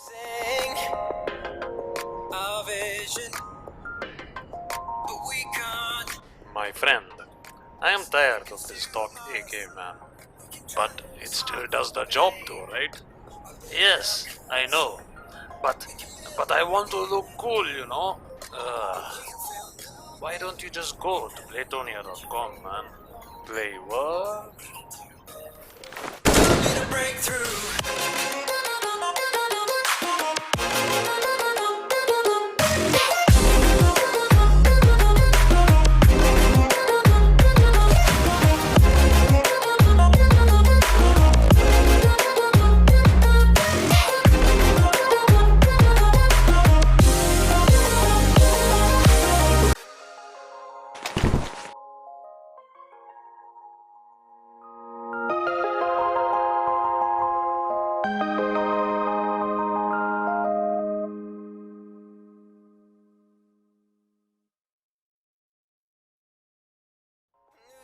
Losing our vision, but we can't. My friend, I am tired of this talk AK, man. But it still does the job though, right? Yes, I know. But I want to look cool, you know? Why don't you just go to Playtonia.com, man? Play what? Need a breakthrough.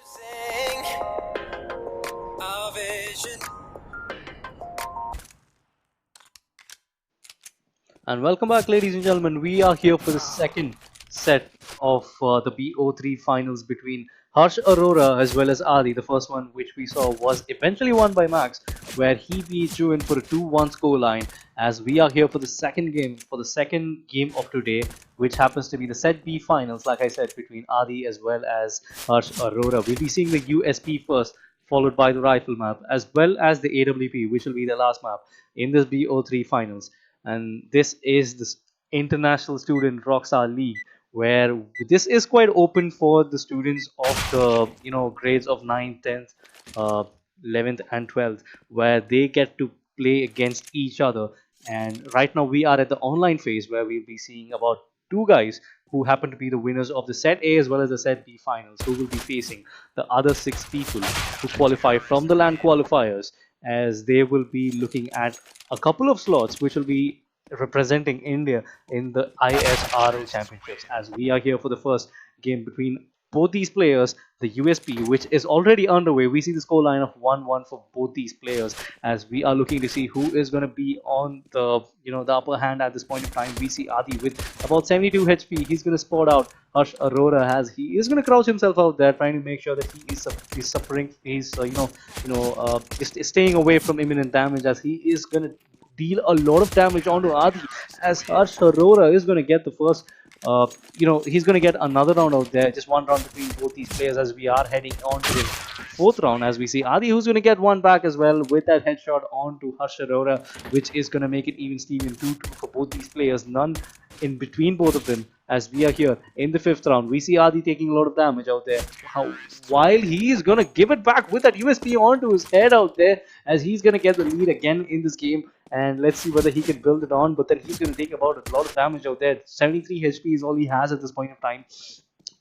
Losing our vision. And welcome back, ladies and gentlemen. We are here for the second set of the BO3 finals between Harsh Arora as well as Adi. The first one, which we saw, was eventually won by Max, where he beat Juvin for a 2-1 scoreline. As we are here for the second game, of today, which happens to be the Set B finals, like I said, between Adi as well as Harsh Arora. We'll be seeing the USP first, followed by the rifle map, as well as the AWP, which will be the last map in this BO3 finals. And this is the International Student Rockstar League, where this is quite open for the students of the grades of 9th, 10th, 11th, and 12th, where they get to play against each other. And right now we are at the online phase, where we'll be seeing about two guys who happen to be the winners of the Set A as well as the Set B finals, who will be facing the other 6 people who qualify from the LAN qualifiers, as they will be looking at a couple of slots which will be representing India in the ISRL championships. As we are here for the first game between both these players, the USP, which is already underway. We see the score line of 1-1 for both these players, as we are looking to see who is going to be on the the upper hand at this point in time. We see Adi with about 72 HP. He's going to spot out Harsh Arora, as he is going to crouch himself out there, trying to make sure that he's suffering. He's staying away from imminent damage, as he is going to deal a lot of damage onto Adi, as Harsh Arora is going to get the first he's going to get another round out there. Just one round between both these players as we are heading on to the fourth round. As we see Adi, who's going to get one back as well with that headshot on to Harsh Arora, which is going to make it even Steven 2-2 for both these players. None in between both of them. As we are here in the fifth round, we see Adi taking a lot of damage out there. While he is going to give it back with that USP onto his head out there, as he's going to get the lead again in this game. And let's see whether he can build it on, but then he's going to take about a lot of damage out there. 73 HP is all he has at this point of time.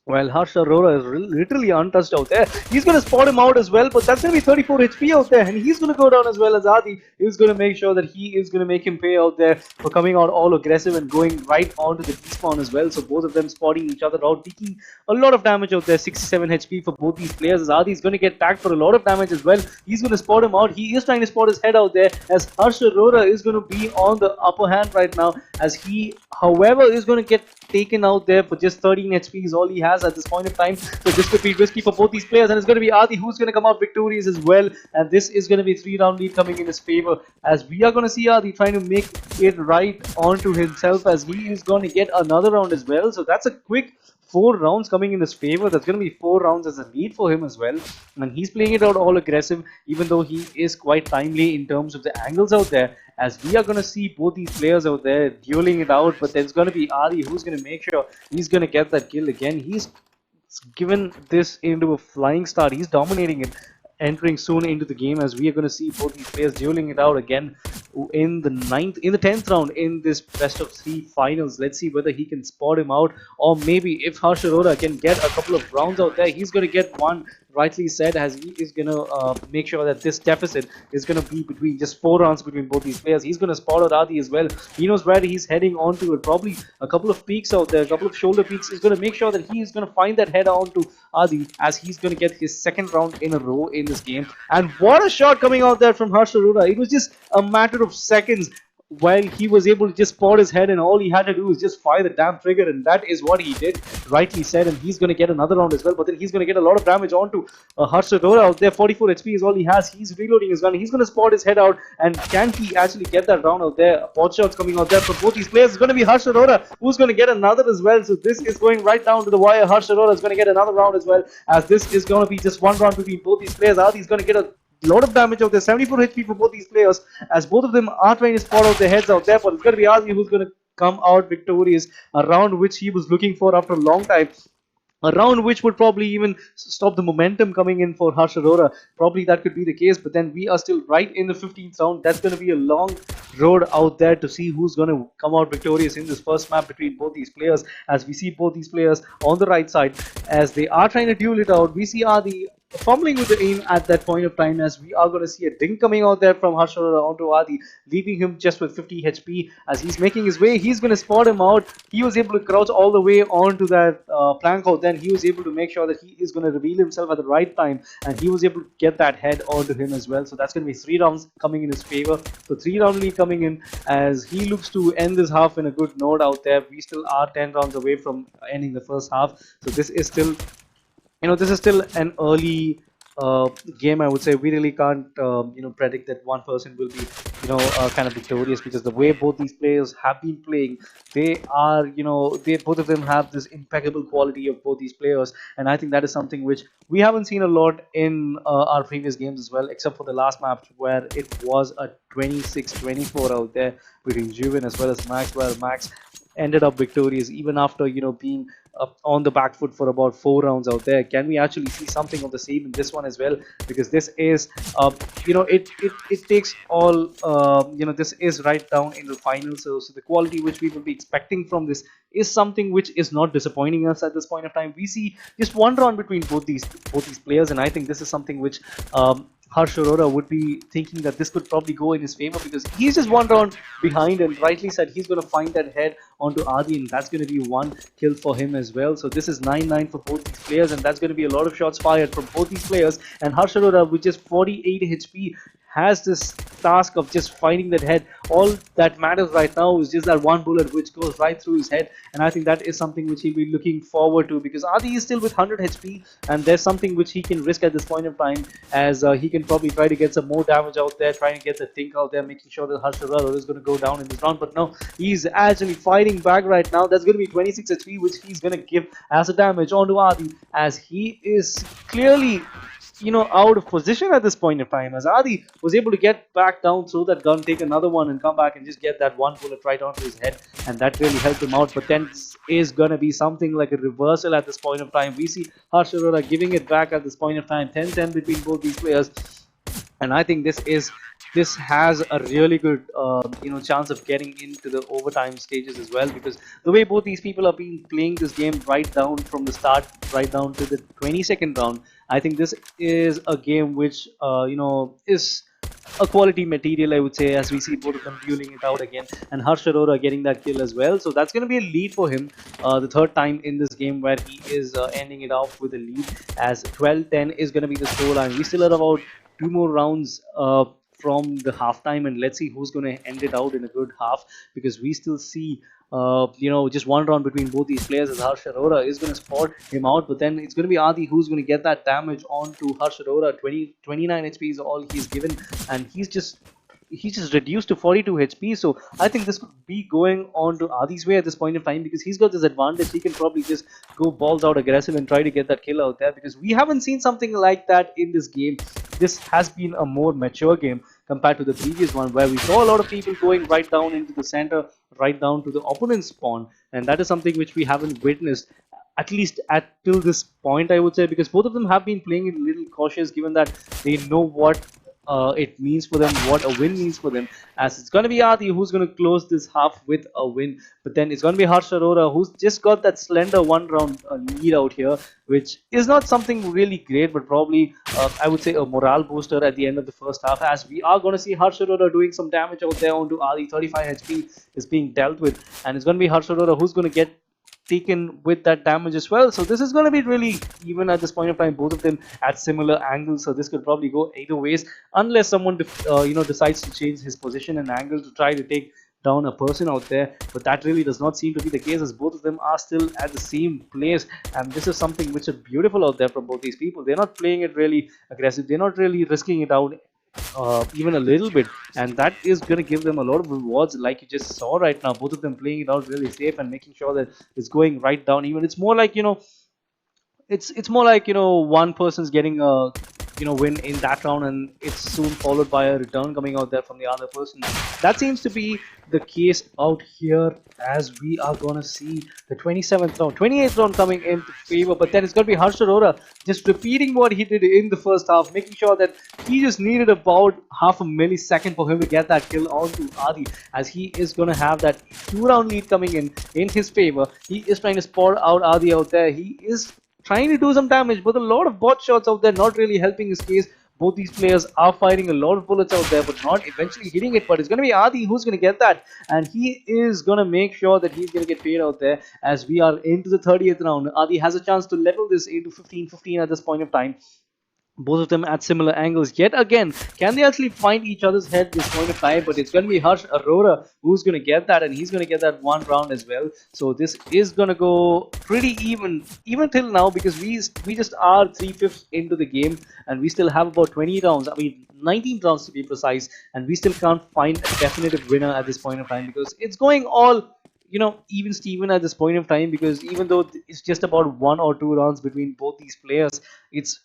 Well, Harsh Arora is literally untouched out there. He's going to spot him out as well, but that's going to be 34 HP out there, and he's going to go down as well as Adi is going to make sure that he is going to make him pay out there for coming out all aggressive and going right onto the despawn as well. So both of them spotting each other out, taking a lot of damage out there. 67 HP for both these players as Adi is going to get tagged for a lot of damage as well. He's going to spot him out. He is trying to spot his head out there as Harsh Arora is going to be on the upper hand right now, as he, however, is going to get taken out there for just 13 HP is all he has at this point of time. So this could be risky for both these players, and it's going to be Adi who's going to come out victorious as well, and this is going to be 3-round lead coming in his favor, as we are going to see Adi trying to make it right onto himself, as he is going to get another round as well. So that's a quick 4 rounds coming in his favor. That's going to be 4 rounds as a lead for him as well, and he's playing it out all aggressive, even though he is quite timely in terms of the angles out there, as we are going to see both these players out there dueling it out. But there's going to be Adi who's going to make sure he's going to get that kill again. He's given this into a flying start. He's dominating it entering soon into the game, as we are going to see both these players dueling it out again in the 10th round in this best of 3 finals. Let's see whether he can spot him out, or maybe if Harsh Arora can get a couple of rounds out there, he's going to get one, rightly said, as he is going to make sure that this deficit is going to be between just 4 rounds between both these players. He's going to spot out Adi as well. He knows where he's heading onto it. Probably a couple of peaks out there, a couple of shoulder peaks. He's going to make sure that he is going to find that head onto Adi, as he's going to get his 2nd round in a row in this game. And what a shot coming out there from Harsh Arora. It was just a matter of seconds while he was able to just spot his head, and all he had to do was just fire the damn trigger, and that is what he did, rightly said. And he's going to get another round as well, but then he's going to get a lot of damage onto Harsh Arora out there. 44 HP is all he has. He's reloading his gun. He's going to spot his head out, and can he actually get that round out there? Pot shots coming out there from both these players. It's going to be Harsh Arora who's going to get another as well. So this is going right down to the wire. Harsh Arora is going to get another round as well, as this is going to be just 1 round between both these players. Adi is going to get a lot of damage out there. 74 HP for both these players, as both of them are trying to spot out their heads out there, but it's going to be Adi who's going to come out victorious, a round which he was looking for after a long time. A round which would probably even stop the momentum coming in for Harsh Arora. Probably that could be the case, but then we are still right in the 15th round. That's going to be a long road out there to see who's going to come out victorious in this first map between both these players, as we see both these players on the right side as they are trying to duel it out. We see Adi fumbling with the aim at that point of time, as we are going to see a ding coming out there from Harsh Arora onto Adi, leaving him just with 50 HP. As he's making his way, he's going to spot him out. He was able to crouch all the way onto that plank out. Then he was able to make sure that he is going to reveal himself at the right time, and he was able to get that head onto him as well. So that's going to be 3 rounds coming in his favor. So 3-round lead coming in, as he looks to end this half in a good note out there. We still are 10 rounds away from ending the first half, so this is still, this is still an early game. I would say we really can't predict that one person will be kind of victorious, because the way both these players have been playing, they are they both of them have this impeccable quality of both these players, and I think that is something which we haven't seen a lot in our previous games as well, except for the last match where it was a 26-24 out there between Juvin as well as Max, where Max ended up victorious even after being on the back foot for about 4 rounds out there. Can we actually see something of the same in this one as well? Because this is it takes all this is right down in the final, so the quality which we will be expecting from this is something which is not disappointing us at this point of time. We see just 1 round between both these players, and I think this is something which Harsh Arora would be thinking that this could probably go in his favor, because he's just 1 round behind, and rightly said, he's going to find that head onto Adi, and that's going to be 1 kill for him as well. So this is 9-9 for both these players, and that's going to be a lot of shots fired from both these players. And Harsh Arora, with just 48 HP, has this task of just finding that head. All that matters right now is just that one bullet which goes right through his head, and I think that is something which he'll be looking forward to, because Adi is still with 100 HP, and there's something which he can risk at this point of time, as he can probably try to get some more damage out there, trying to get the think out there, making sure that Harsharara is going to go down in this round. But no, he's actually fighting back right now. That's going to be 26 HP, which he's going to give as a damage onto Adi, as he is clearly out of position at this point in time, as Adi was able to get back down, throw that gun, take another one, and come back and just get that one bullet right onto his head, and that really helped him out. But then this is gonna be something like a reversal at this point of time. We see Harsh Arora giving it back at this point of time, 10-10 between both these players, and I think this has a really good chance of getting into the overtime stages as well, because the way both these people have been playing this game right down from the start right down to the 22nd round, I think this is a game which is a quality material, I would say, as we see both of them dueling it out again, and Harsh Arora getting that kill as well. So that's going to be a lead for him, the third time in this game where he is ending it off with a lead, as 12-10 is going to be the scoreline. We still have about two more rounds from the halftime, and let's see who's going to end it out in a good half, because we still see just one round between both these players, as Harsh Arora is going to spot him out, but then it's going to be Adi who's going to get that damage onto Harsh Arora. 29 HP is all he's given, and he's just reduced to 42 HP. So I think this could be going on to Adi's way at this point in time, because he's got this advantage. He can probably just go balls out aggressive and try to get that kill out there, because we haven't seen something like that in this game. This has been a more mature game compared to the previous one, where we saw a lot of people going right down into the center, right down to the opponent's spawn, and that is something which we haven't witnessed, at least at till this point, I would say, because both of them have been playing it a little cautious, given that they know what it means for them, what a win means for them, as it's going to be Adi who's going to close this half with a win. But then it's going to be Harsh Arora who's just got that slender one round lead out here, which is not something really great, but probably I would say a morale booster at the end of the first half, as we are going to see Harsh Arora doing some damage out there onto Adi. 35 HP is being dealt with, and it's going to be Harsh Arora who's going to get taken with that damage as well. So this is going to be really even at this point of time, both of them at similar angles, so this could probably go either ways, unless someone decides to change his position and angle to try to take down a person out there. But that really does not seem to be the case, as both of them are still at the same place, and this is something which is beautiful out there from both these people. They're not playing it really aggressive, they're not really risking it out even a little bit, and that is going to give them a lot of rewards, like you just saw right now. Both of them playing it out really safe and making sure that it's going right down. Even it's more like it's more like one person's getting a win in that round, and it's soon followed by a return coming out there from the other person. That seems to be the case out here, as we are gonna see the 27th round, 28th round coming into favor. But then it's gonna be Harsh Arora just repeating what he did in the first half, making sure that he just needed about half a millisecond for him to get that kill onto Adi, as he is gonna have that 2-round lead coming in his favor. He is trying to spot out Adi out there. He is trying to do some damage, but a lot of bot shots out there not really helping his case. Both these players are firing a lot of bullets out there, but not eventually hitting it. But it's going to be Adi who's going to get that, and he is going to make sure that he's going to get paid out there, as we are into the 30th round. Adi has a chance to level this into 15-15 at this point of time. Both of them at similar angles. Yet again, can they actually find each other's head this point of time? But it's going to be Harsh Arora who's going to get that, and he's going to get that one round as well. So this is going to go pretty even till now, because we just are 3/5 into the game, and we still have about 20 rounds. I mean 19 rounds to be precise, and we still can't find a definitive winner at this point of time, because it's going all even Steven at this point of time, because even though it's just about 1 or 2 rounds between both these players, it's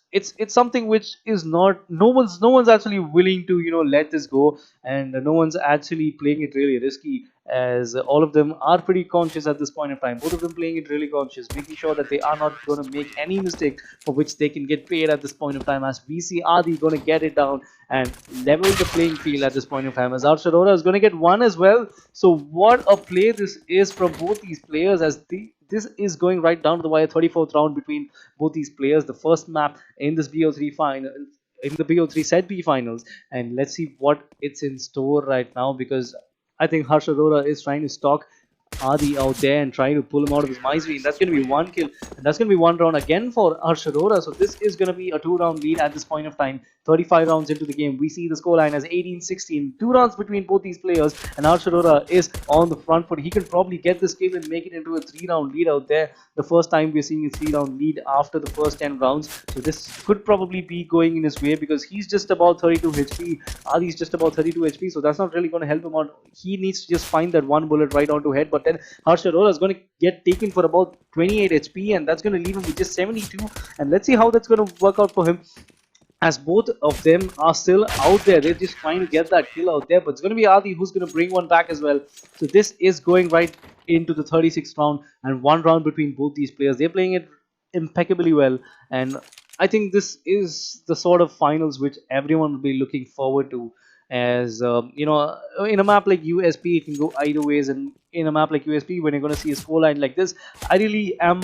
something which is not, no one's actually willing to let this go, and no one's actually playing it really risky, as all of them are pretty conscious at this point of time. Both of them playing it really conscious, making sure that they are not going to make any mistake for which they can get paid at this point of time, as we see Adi going to get it down and level the playing field at this point of time, as Harsh Arora is going to get one as well. So what a play this is from both these players, as this is going right down to the wire. 34th round between both these players, the first map in this BO3 final, in the BO3 Set B finals, and let's see what it's in store right now, because I think Harsh Arora is trying to stalk Adi out there and trying to pull him out of his misery. And that's going to be one kill. And that's going to be one round again for Harsh Arora. So this is going to be a 2-round lead at this point of time. 35 rounds into the game. We see the scoreline as 18-16. 2 rounds between both these players. And Harsh Arora is on the front foot. He can probably get this game and make it into a 3-round lead out there. The first time we're seeing a 3-round lead after the first 10 rounds. So this could probably be going in his way because he's just about 32 HP. Adi's just about 32 HP. So that's not really going to help him out. He needs to just find that one bullet right onto head. But then Harsh Arora is going to get taken for about 28 HP, and that's going to leave him with just 72. And let's see how that's going to work out for him, as both of them are still out there. They're just trying to get that kill out there, but it's going to be Adi who's going to bring one back as well. So this is going right into the 36th round, and 1 round between both these players. They're playing it impeccably well, and I think this is the sort of finals which everyone will be looking forward to. As in a map like USP, it can go either ways, and in a map like USP, when you're going to see a scoreline like this, I really am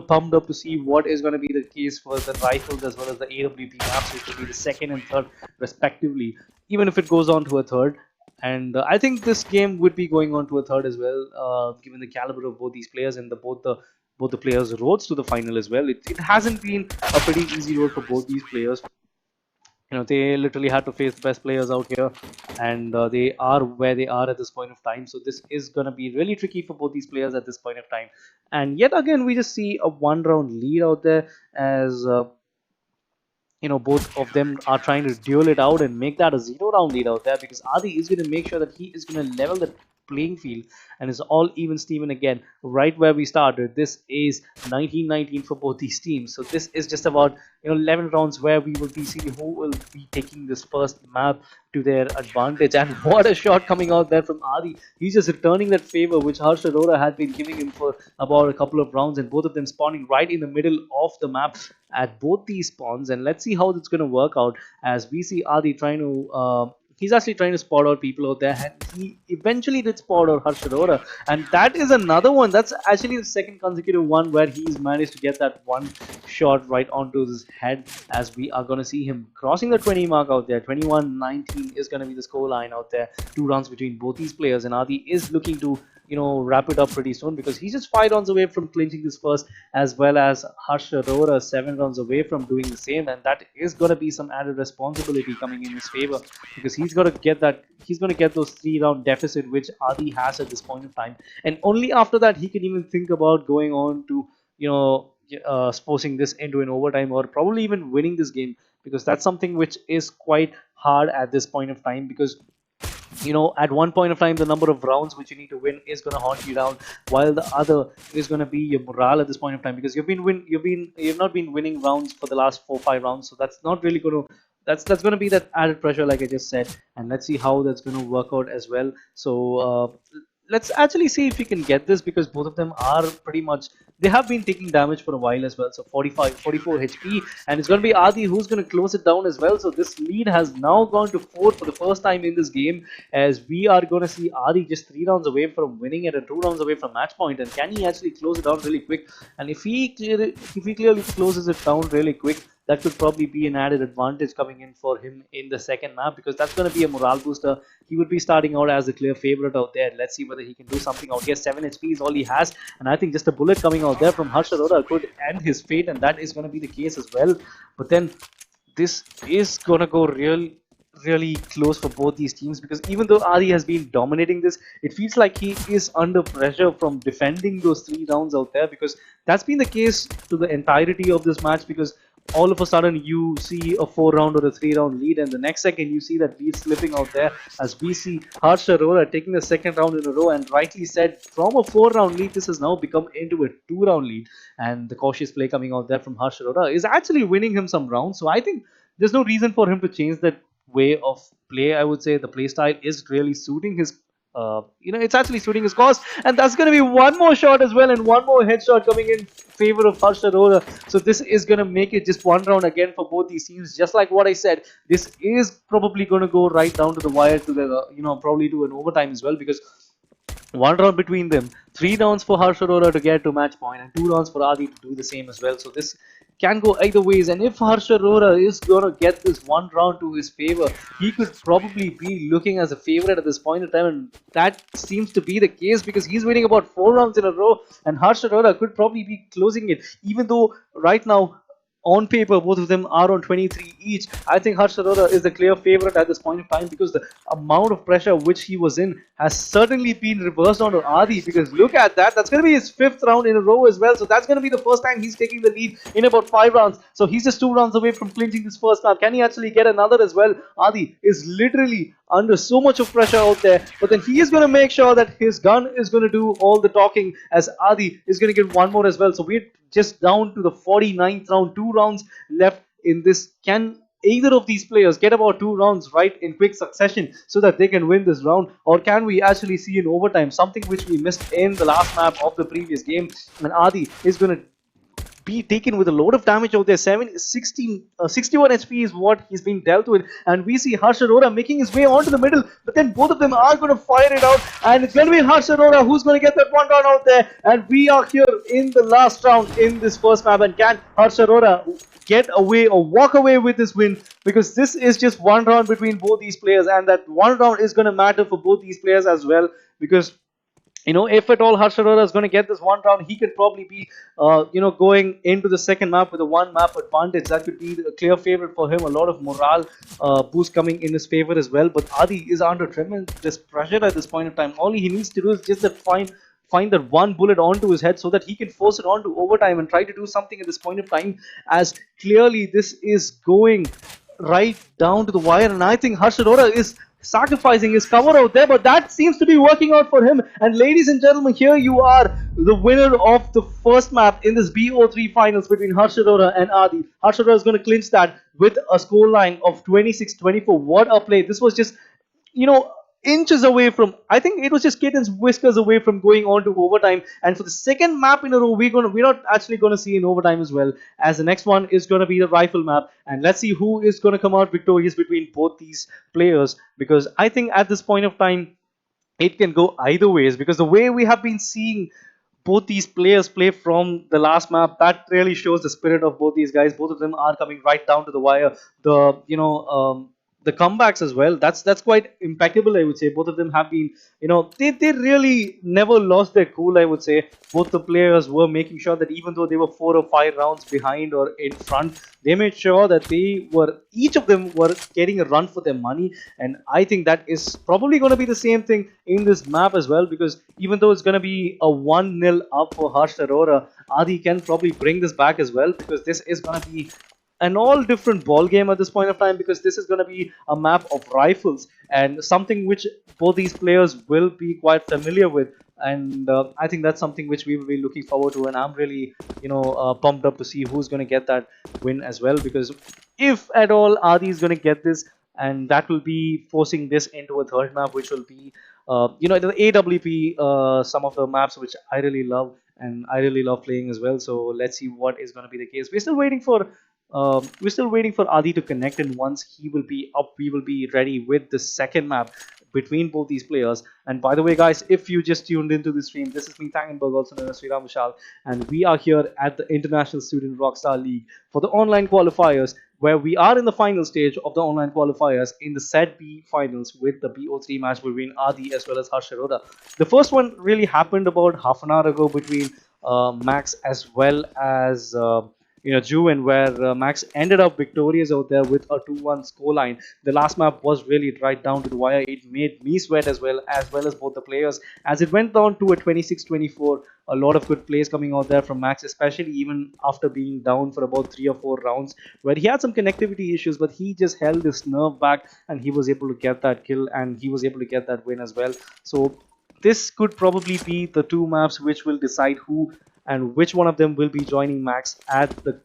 pumped up to see what is going to be the case for the rifles as well as the AWP maps, which will be the second and third respectively, even if it goes on to a third. And I think this game would be going on to a third as well, given the caliber of both these players and both the players' roads to the final as well. It hasn't been a pretty easy road for both these players. They literally had to face the best players out here, and they are where they are at this point of time. So this is going to be really tricky for both these players at this point of time. And yet again, we just see a 1-round lead out there, as both of them are trying to duel it out and make that a 0-round lead out there, because Adi is going to make sure that he is going to level the playing field, and it's all even Steven again, right where we started. This is 19-19 for both these teams. So this is just about 11 rounds where we will be seeing who will be taking this first map to their advantage. And what a shot coming out there from Adi. He's just returning that favor which Harsh Arora had been giving him for about a couple of rounds, and both of them spawning right in the middle of the map at both these spawns. And let's see how that's going to work out, as we see Adi trying to he's actually trying to spot out people out there, and he eventually did spot out Harsh Arora. And that is another one. That's actually the second consecutive one where he's managed to get that one shot right onto his head, as we are going to see him crossing the 20 mark out there. 21-19 is going to be the score line out there. 2 rounds between both these players, and Adi is looking to wrap it up pretty soon, because he's just 5 rounds away from clinching this first, as well as Harsh Arora 7 rounds away from doing the same. And that is going to be some added responsibility coming in his favor, because he's going to get those 3-round deficit which Adi has at this point of time, and only after that he can even think about going on to forcing this into an overtime, or probably even winning this game, because that's something which is quite hard at this point of time, because at one point of time the number of rounds which you need to win is going to haunt you down, while the other is going to be your morale at this point of time, because you've not been winning rounds for the last 4-5 rounds. So that's not really going to that's going to be that added pressure, like I just said. And let's see how that's going to work out as well. So let's actually see if we can get this, because both of them are pretty much, they have been taking damage for a while as well. So 44 HP, and it's going to be Adi who's going to close it down as well. So this lead has now gone to 4 for the first time in this game, as we are going to see Adi just 3 rounds away from winning it and 2 rounds away from match point. And can he actually close it down really quick? And if he clearly closes it down really quick, that could probably be an added advantage coming in for him in the second map, because that's going to be a morale booster. He would be starting out as the clear favorite out there. Let's see whether he can do something out here. 7 HP is all he has, and I think just a bullet coming out there from Harsh Arora could end his fate, and that is going to be the case as well. But then this is going to go really close for both these teams, because even though Adi has been dominating this, it feels like he is under pressure from defending those 3 rounds out there, because that's been the case to the entirety of this match. Because all of a sudden you see a 4-round or a 3-round lead, and the next second you see that lead slipping out there, as we see Harsh Arora taking the second round in a row. And rightly said, from a 4-round lead this has now become into a 2-round lead, and the cautious play coming out there from Harsh Arora is actually winning him some rounds. So I think there's no reason for him to change that way of play. I would say the play style is really suiting his it's actually suiting his cause, and that's going to be one more shot as well, and one more headshot coming in favor of Harsh Arora. So this is going to make it just 1 round again for both these teams. Just like what I said, this is probably going to go right down to the wire, to the probably to an overtime as well, because 1 round between them, 3 rounds for Harsh Arora to get to match point, and 2 rounds for Adi to do the same as well. So this can go either ways. And if Harsh Arora is gonna get this one round to his favor, he could probably be looking as a favorite at this point in time, and that seems to be the case because he's winning about 4 rounds in a row, and Harsh Arora could probably be closing it, even though right now on paper, both of them are on 23 each. I think Harsh Arora is the clear favorite at this point in time because the amount of pressure which he was in has certainly been reversed onto Adi. Because look at that, that's going to be his 5th round in a row as well. So that's going to be the first time he's taking the lead in about 5 rounds. So he's just 2 rounds away from clinching this first round. Can he actually get another as well? Adi is literally under so much of pressure out there, but then he is going to make sure that his gun is going to do all the talking, as Adi is going to get one more as well. So we're just down to the 49th round, 2 rounds left in this. Can either of these players get about 2 rounds right in quick succession so that they can win this round, or can we actually see an overtime, something which we missed in the last map of the previous game? And Adi is going to be taken with a load of damage out there. 61 HP is what he's been dealt with, and we see Harsh Arora making his way onto the middle, but then both of them are going to fire it out, and it's going to be Harsh Arora who's going to get that one round out there. And we are here in the last round in this first map, and can Harsh Arora get away or walk away with this win? Because this is just one round between both these players, and that one round is going to matter for both these players as well, because if at all Harsh Arora is going to get this one round, he could probably be, going into the second map with a one map advantage. That could be a clear favorite for him. A lot of morale boost coming in his favor as well. But Adi is under tremendous pressure at this point in time. All he needs to do is just find that one bullet onto his head so that he can force it on to overtime and try to do something at this point of time, as clearly this is going right down to the wire. And I think Harsh Arora is sacrificing his cover out there, but that seems to be working out for him. And ladies and gentlemen, here you are, the winner of the first map in this BO3 finals between Harsh Arora and Adi. Harsh Arora is going to clinch that with a scoreline of 26-24. What a play. This was just, inches away from, I think it was just kittens whiskers away from going on to overtime. And for the second map in a row, we're not actually going to see an overtime as well, as the next one is going to be the rifle map. And let's see who is going to come out victorious between both these players, because I think at this point of time it can go either ways, because the way we have been seeing both these players play from the last map, that really shows the spirit of both these guys. Both of them are coming right down to the wire. The comebacks as well, that's quite impeccable, I would say. Both of them have been, they really never lost their cool, I would say. Both the players were making sure that even though they were 4 or 5 rounds behind or in front, they made sure that each of them were getting a run for their money. And I think that is probably going to be the same thing in this map as well, because even though it's going to be a 1-0 up for Harsh Arora, Adi can probably bring this back as well, because this is going to be an all different ball game at this point of time, because this is going to be a map of rifles, and something which both these players will be quite familiar with. And I think that's something which we will be looking forward to, and I'm really pumped up to see who's going to get that win as well, because if at all Adi is going to get this, and that will be forcing this into a third map, which will be the AWP, some of the maps which I really love and I really love playing as well. So let's see what is going to be the case. We're still waiting for Adi to connect, and once he will be up, we will be ready with the second map between both these players. And by the way, guys, if you just tuned into the stream, this is me, TANGENBERG, also known as Sriram, Vishaal, and we are here at the International Student Rockstar League for the online qualifiers, where we are in the final stage of the online qualifiers in the Set B finals with the BO3 match between Adi as well as Harsh Arora. The first one really happened about half an hour ago between Max as well as Juvin, where Max ended up victorious out there with a 2-1 scoreline. The last map was really right down to the wire. It made me sweat as well as both the players, as it went down to a 26-24. A lot of good plays coming out there from Max, especially even after being down for about 3 or 4 rounds, where he had some connectivity issues, but he just held his nerve back and he was able to get that kill, and he was able to get that win as well. So this could probably be the 2 maps which will decide who and which one of them will be joining Max at the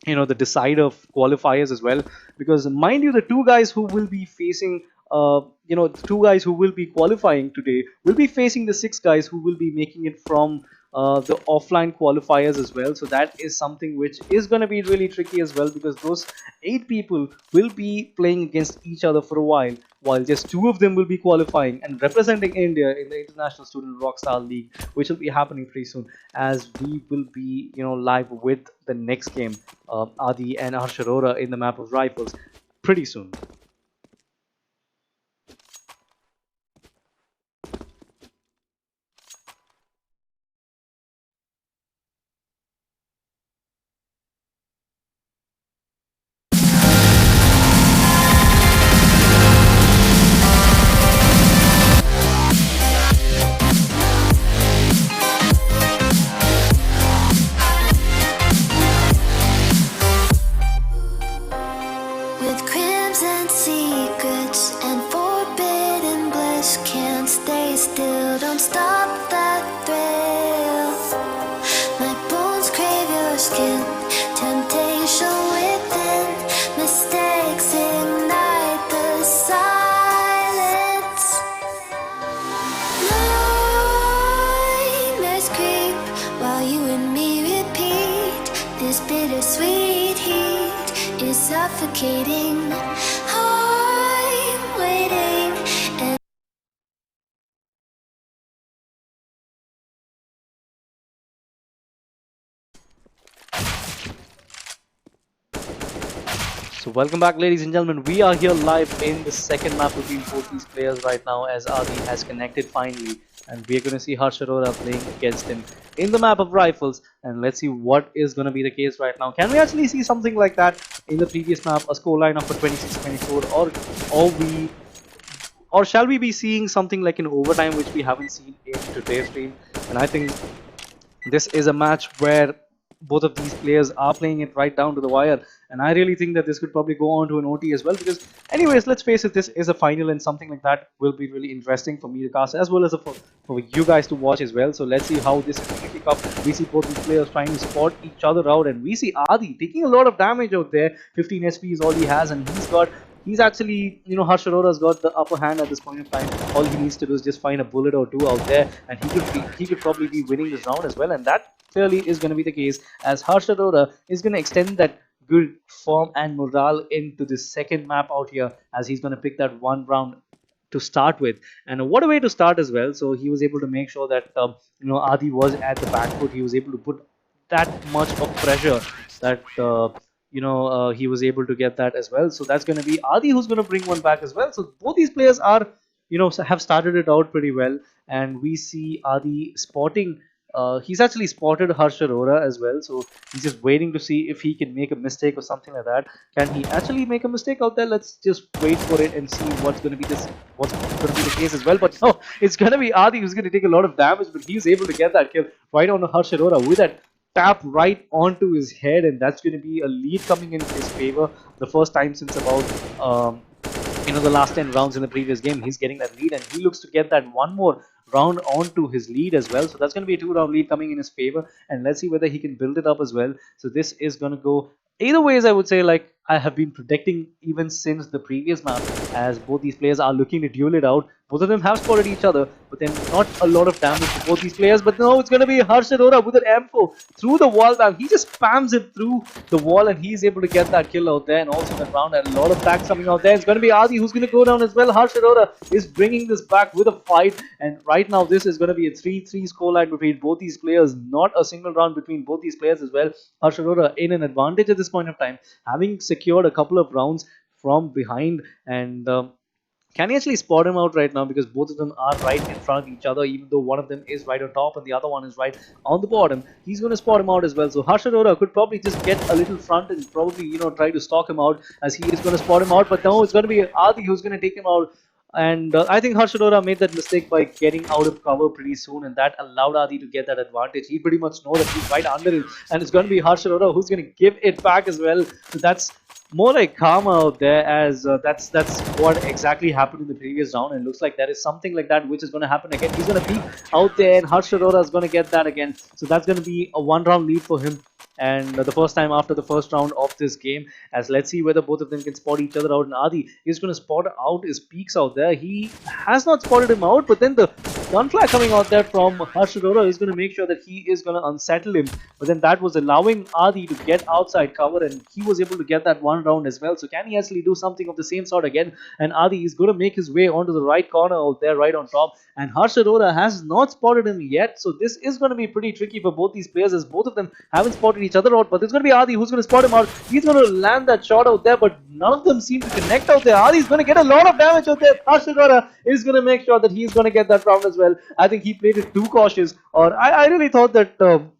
the decider of qualifiers as well. Because mind you, the 2 guys who will be facing the 2 guys who will be qualifying today will be facing the 6 guys who will be making it from the offline qualifiers as well. So that is something which is going to be really tricky as well, because those 8 people will be playing against each other for a while just 2 of them will be qualifying and representing India in the International Student Rockstar League, which will be happening pretty soon, as we will be live with the next game, Adi and Harsh Arora in the map of Rifles pretty soon. With crimson secrets and forbidden bliss, can't stay still, don't stop that thrill. My bones crave your skin, temptation within, mistakes ignite the silence. Nightmares creep while you and me repeat. This bittersweet heat is suffocating. I'm waiting and So welcome back, ladies and gentlemen. We are here live in the second map between both these players right now, as Adi has connected finally, and we are going to see Harsh Arora playing against him in the map of Rifles, and let's see what is going to be the case right now. Can we actually see something like that in the previous map, a scoreline of a 26-24, or shall we be seeing something like an overtime, which we haven't seen in today's stream? And I think this is a match where both of these players are playing it right down to the wire, and I really think that this could probably go on to an OT as well, because anyways, let's face it, this is a final, and something like that will be really interesting for me to cast as well as for you guys to watch as well. So let's see how this is going to kick off. We see both these players trying to spot each other out, and we see Adi taking a lot of damage out there. 15 SP is all he has, and he's actually, Harsh Arora's got the upper hand at this point of time. All he needs to do is just find a bullet or two out there, and he could probably be winning this round as well. And that clearly is going to be the case, as Harsh Arora is going to extend that good form and morale into the second map out here, as he's going to pick that one round to start with. And what a way to start as well. So he was able to make sure that Adi was at the back foot. He was able to put that much of pressure that he was able to get that as well. So that's going to be Adi who's going to bring one back as well. So both these players are have started it out pretty well, and we see Adi spotting. He's actually spotted Harsh Arora as well, so he's just waiting to see if he can make a mistake or something like that. Can he actually make a mistake out there? Let's just wait for it and see what's going to be the case as well. But no, it's going to be Adi who's going to take a lot of damage, but he's able to get that kill right on Harsh Arora with that tap right onto his head, and that's going to be a lead coming in his favor. The first time since about the last 10 rounds in the previous game, he's getting that lead, and he looks to get that one more round onto his lead as well. So that's going to be a 2-round lead coming in his favor, and let's see whether he can build it up as well. So this is going to go either ways, I would say, like I have been predicting even since the previous map, as both these players are looking to duel it out. Both of them have spotted each other, but then not a lot of damage to both these players. But no, it's going to be Harsh Arora with an M4 through the wall bang. He just spams it through the wall, and he's able to get that kill out there. And also that round had a lot of attacks coming out there. It's going to be Adi who's going to go down as well. Harsh Arora is bringing this back with a fight, and right now this is going to be a 3-3 scoreline between both these players. Not a single round between both these players as well. Harsh Arora in an advantage at this point of time, having secured a couple of rounds from behind, and can he actually spot him out right now, because both of them are right in front of each other, even though one of them is right on top and the other one is right on the bottom. He's going to spot him out as well. So Harsh Arora could probably just get a little front and probably try to stalk him out, as he is going to spot him out. But no, it's going to be Adi who's going to take him out. And I think Harsh Arora made that mistake by getting out of cover pretty soon, and that allowed Adi to get that advantage. He pretty much knows that he's right under him, and it's going to be Harsh Arora who's going to give it back as well. So that's more like karma out there, as that's what exactly happened in the previous round, and looks like there is something like that which is going to happen again. He's going to peek out there, and Harsh Arora is going to get that again. So that's going to be a 1-round lead for him, and the first time after the first round of this game. As let's see whether both of them can spot each other out, and Adi is going to spot out his peaks out there. He has not spotted him out, but then the gunfire coming out there from Harshadora is going to make sure that he is going to unsettle him. But then that was allowing Adi to get outside cover, and he was able to get that one round as well. So can he actually do something of the same sort again? And Adi is going to make his way onto the right corner out there, right on top. And Harshadora has not spotted him yet. So this is going to be pretty tricky for both these players, as both of them haven't spotted each other out. But it's going to be Adi who's going to spot him out. He's going to land that shot out there, but none of them seem to connect out there. Adi's going to get a lot of damage out there. Harshadora is going to make sure that he's going to get that round as well. I think he played it too cautious, or I really thought that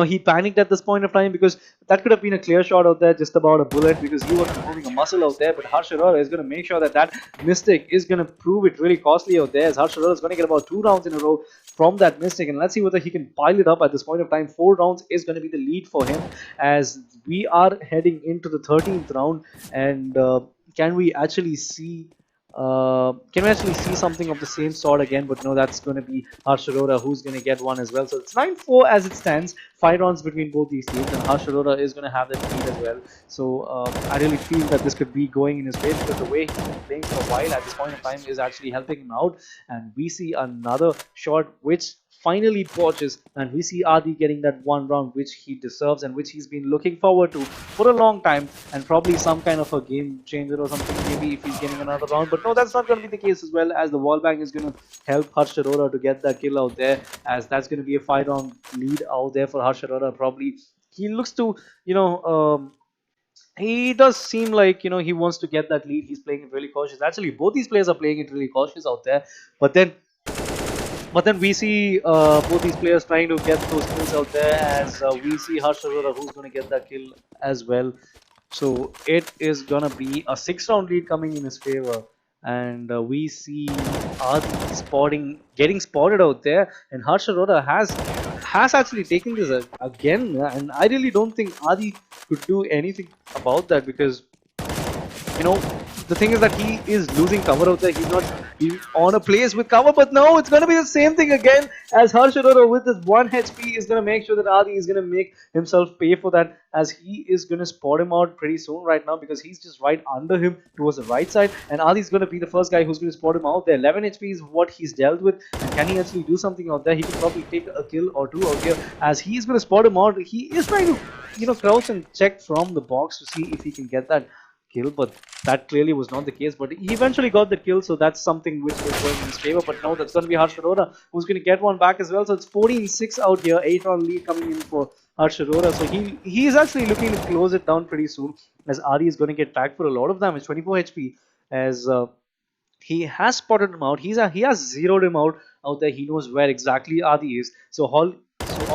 he panicked at this point of time, because that could have been a clear shot out there, just about a bullet, because he wasn't moving a muscle out there. But Harshadora is going to make sure that that mistake is going to prove it really costly out there, as Harshadora is going to get about 2 rounds in a row from that mistake. And let's see whether he can pile it up at this point of time. 4 rounds is going to be the lead for him, as we are heading into the 13th round. And can we actually see something of the same sort again? But no, that's going to be Harshadora who's going to get one as well. So it's 9-4 as it stands. 5 rounds between both these teams, and Harshadora is going to have that lead as well. So I really feel that this could be going in his way, because the way he's been playing for a while at this point of time is actually helping him out. And we see another shot which finally porches, and we see Adi getting that one round which he deserves and which he's been looking forward to for a long time, and probably some kind of a game changer or something, maybe, if he's getting another round. But no, that's not going to be the case as well, as the wall bang is going to help Harshadora to get that kill out there, as that's going to be a 5 round lead out there for Harshadora. Probably he looks to, he does seem like, he wants to get that lead. He's playing it really cautious. Actually, both these players are playing it really cautious out there. But then we see both these players trying to get those kills out there, as we see Harshadora who's going to get that kill as well. So it is going to be a 6 round lead coming in his favor. And we see Adi getting spotted out there, and Harshadora has actually taken this again. And I really don't think Adi could do anything about that, because the thing is that he is losing cover out there. He's on a place with cover, but no, it's going to be the same thing again, as Harshadora with his 1 HP is going to make sure that Adi is going to make himself pay for that, as he is going to spot him out pretty soon right now, because he's just right under him towards the right side, and Adi is going to be the first guy who's going to spot him out there. 11 HP is what he's dealt with, and can he actually do something out there? He can probably take a kill or 2 out here, as he is going to spot him out. He is trying to crouch and check from the box to see if he can get that kill, but that clearly was not the case. But he eventually got the kill, so that's something which was going in his favor. But now that's going to be Harshadora who's going to get one back as well. So it's 14-6 out here, 8 round lead coming in for Harshadora. So he is actually looking to close it down pretty soon, as Adi is going to get tagged for a lot of damage, 24 HP, as he has spotted him out. He has zeroed him out there. He knows where exactly Adi is. So all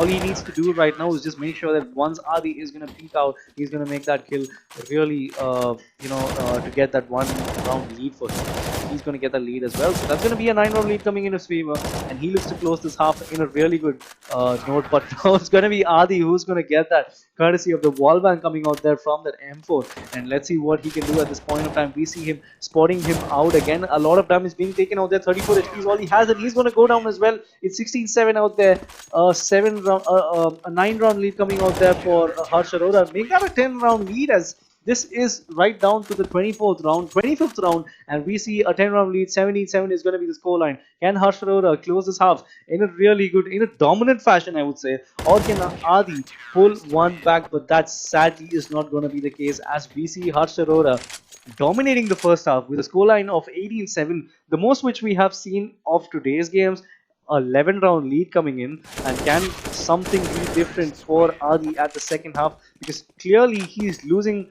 he needs to do right now is just make sure that once Adi is going to peek out, he's going to make that kill really, to get that 1 round lead for him. He's going to get the lead as well. So that's going to be a 9 round lead coming in his favor, and he looks to close this half in a really good note. But now it's going to be Adi who's going to get that, courtesy of the wall bang coming out there from that M4. And let's see what he can do at this point of time. We see him spotting him out again. A lot of damage being taken out there. 34 HP is all he has, and he's going to go down as well. It's 16-7 out there. A 9 round lead coming out there for Harshadora. Make that a 10 round lead, as this is right down to the 25th round, and we see a 10 round lead. 17-7 is going to be the scoreline. Can Harshadora close this half in a dominant fashion, I would say, or can Adi pull one back? But that sadly is not going to be the case, as we see Harshadora dominating the first half with a scoreline of 18-7, the most which we have seen of today's games. 11 round lead coming in, and can something be different for Adi at the second half, because clearly he's losing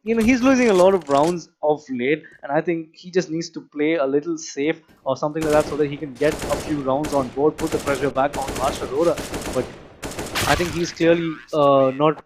he's losing a lot of rounds of late, and I think he just needs to play a little safe or something like that, so that he can get a few rounds on board, put the pressure back on Harshadora. But I think he's clearly not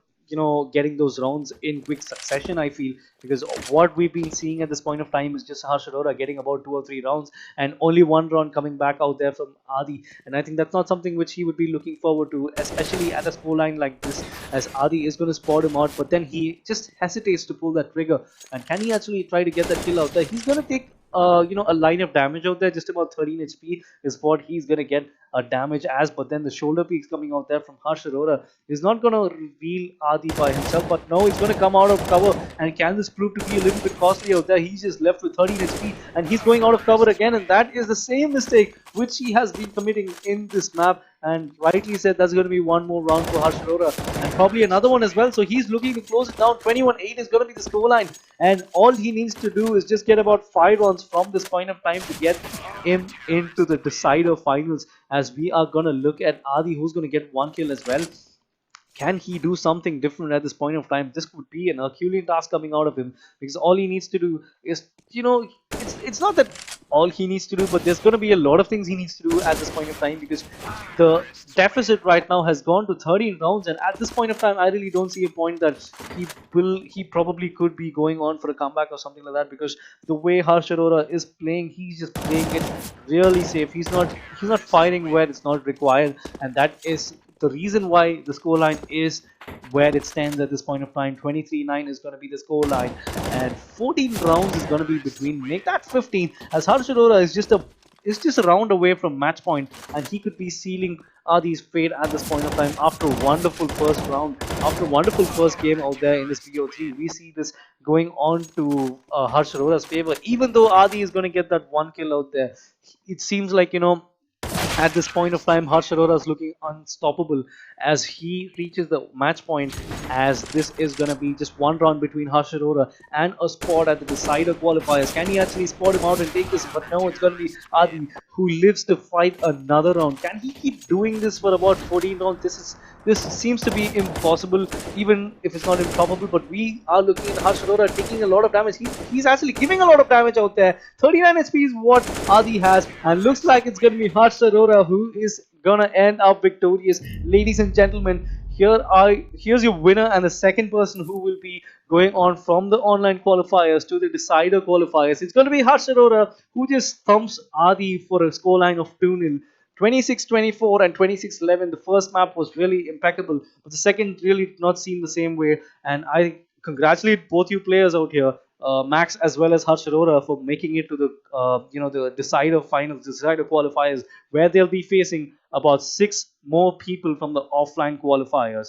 getting those rounds in quick succession, I feel, because what we've been seeing at this point of time is just Harshadora getting about 2 or 3 rounds, and only 1 round coming back out there from Adi. And I think that's not something which he would be looking forward to, especially at a scoreline like this, as Adi is going to spot him out, but then he just hesitates to pull that trigger. And can he actually try to get that kill out there? He's going to take a line of damage out there. Just about 13 HP is what he's gonna get a damage as. But then the shoulder peaks coming out there from Harsh Arora is not gonna reveal Adi by himself. But no, he's gonna come out of cover, and can this prove to be a little bit costly out there? He's just left with 13 HP, and he's going out of cover again, and that is the same mistake which he has been committing in this map. And rightly said, that's going to be one more round for Harsh Arora, and probably another one as well. So he's looking to close it down. 21-8 is going to be the scoreline, and all he needs to do is just get about 5 rounds from this point of time to get him into the decider finals. As we are going to look at Adi, who's going to get 1 kill as well. Can he do something different at this point of time? This could be an Herculean task coming out of him, because all he needs to do is, it's not that all he needs to do, but there's going to be a lot of things he needs to do at this point of time, because the deficit right now has gone to 13 rounds, and at this point of time, I really don't see a point that he probably could be going on for a comeback or something like that, because the way Harsh Arora is playing, he's just playing it really safe. He's not firing where it's not required, and that is the reason why the scoreline is where it stands at this point of time. 23-9 is going to be the scoreline, and 14 rounds is going to be between. Make that 15, as Harsh Arora is just a round away from match point, and he could be sealing Adi's fate at this point of time after a wonderful first round, after a wonderful first game out there in this BO3. We see this going on to Harsh Arora's favor, even though Adi is going to get that 1 kill out there. It seems like, at this point of time, Harsh Arora is looking unstoppable as he reaches the match point, as this is going to be just one round between Harsh Arora and a spot at the decider qualifiers. Can he actually spot him out and take this? But no, it's going to be Adi who lives to fight another round. Can he keep doing this for about 14 rounds? This seems to be impossible, even if it's not improbable, but we are looking at Harsh Arora taking a lot of damage. He's actually giving a lot of damage out there. 39 HP is what Adi has, and looks like it's going to be Harsh Arora who is going to end up victorious. Ladies and gentlemen, here's your winner, and the second person who will be going on from the online qualifiers to the decider qualifiers. It's going to be Harsh Arora, who just thumps Adi for a scoreline of 2-0. 26-24 and 26-11. The first map was really impeccable, but the second really did not seem the same way. And I congratulate both you players out here, Max as well as Harsh Arora, for making it to the decider finals, decider qualifiers, where they'll be facing about 6 more people from the offline qualifiers.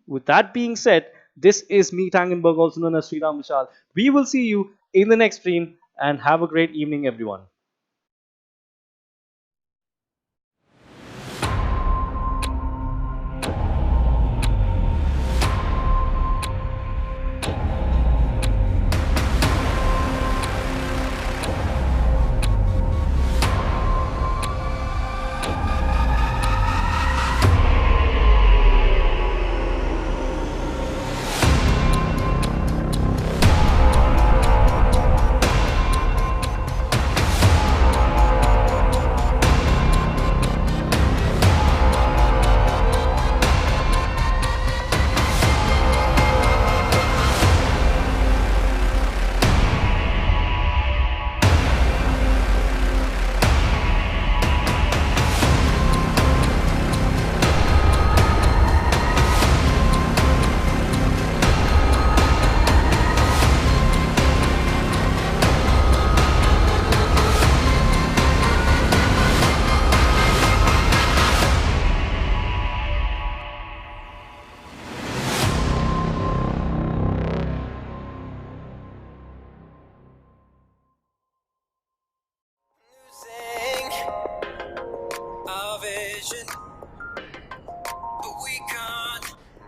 With that being said, this is me, Tangenberg, also known as Sriram Vishaal. We will see you in the next stream, and have a great evening, everyone.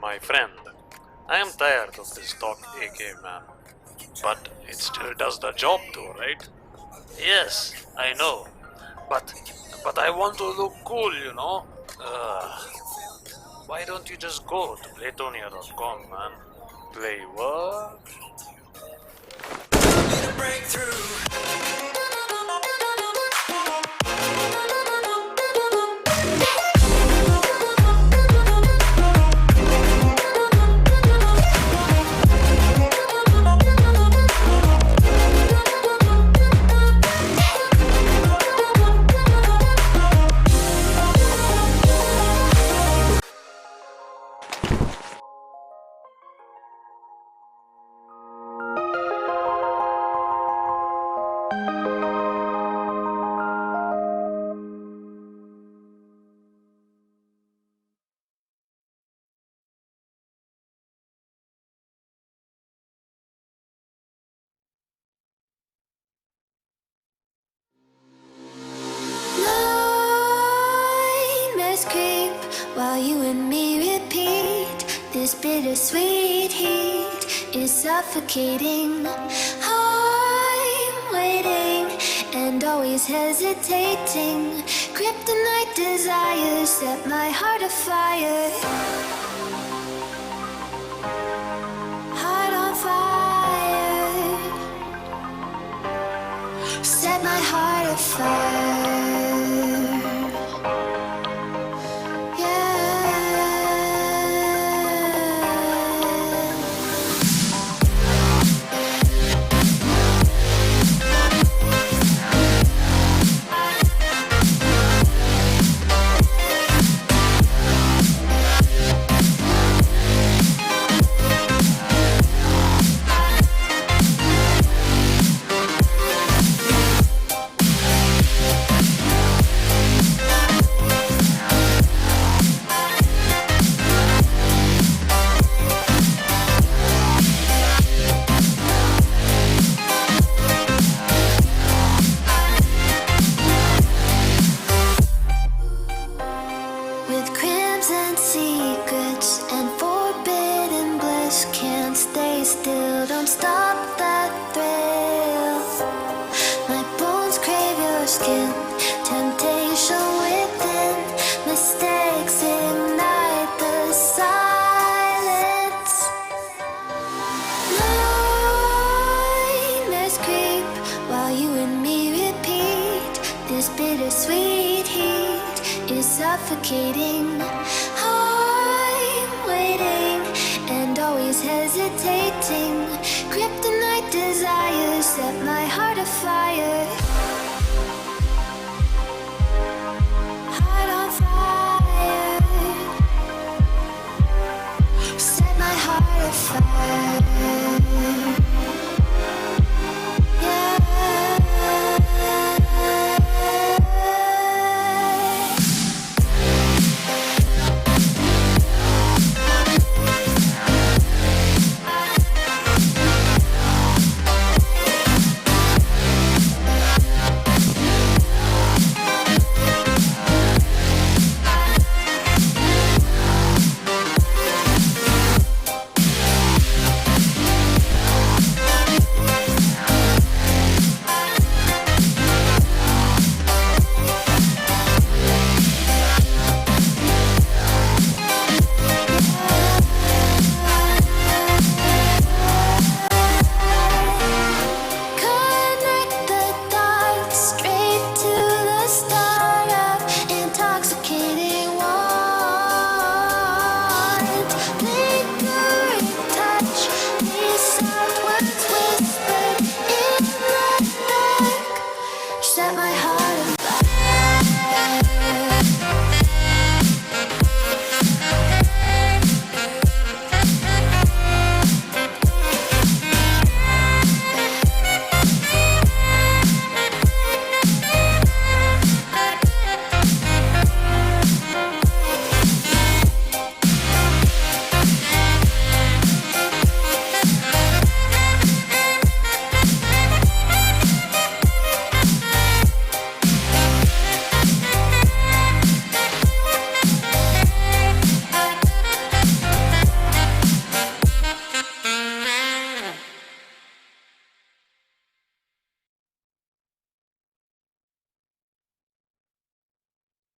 My friend, I am tired of this stock AK, man. But it still does the job though, right? Yes, I know. But I want to look cool, Why don't you just go to Playtonia.com, man? Play what? This bittersweet heat is suffocating. I'm waiting and always hesitating. Kryptonite desires set my heart afire. Heart on fire. Set my heart afire. With crimson secrets and forbidden bliss, can't stay still, don't stop that thrill. My bones crave your skin, temptation within, mistakes ignite the silence. Nightmares creep while you and me repeat. This bittersweet heat is suffocating. I'm waiting and always hesitating. Kryptonite desires set my heart afire. Heart on fire. Set my heart afire. Connect the dots straight to the start of intoxicating want. Lingering touch, these soft words whispered in the dark. Set my heart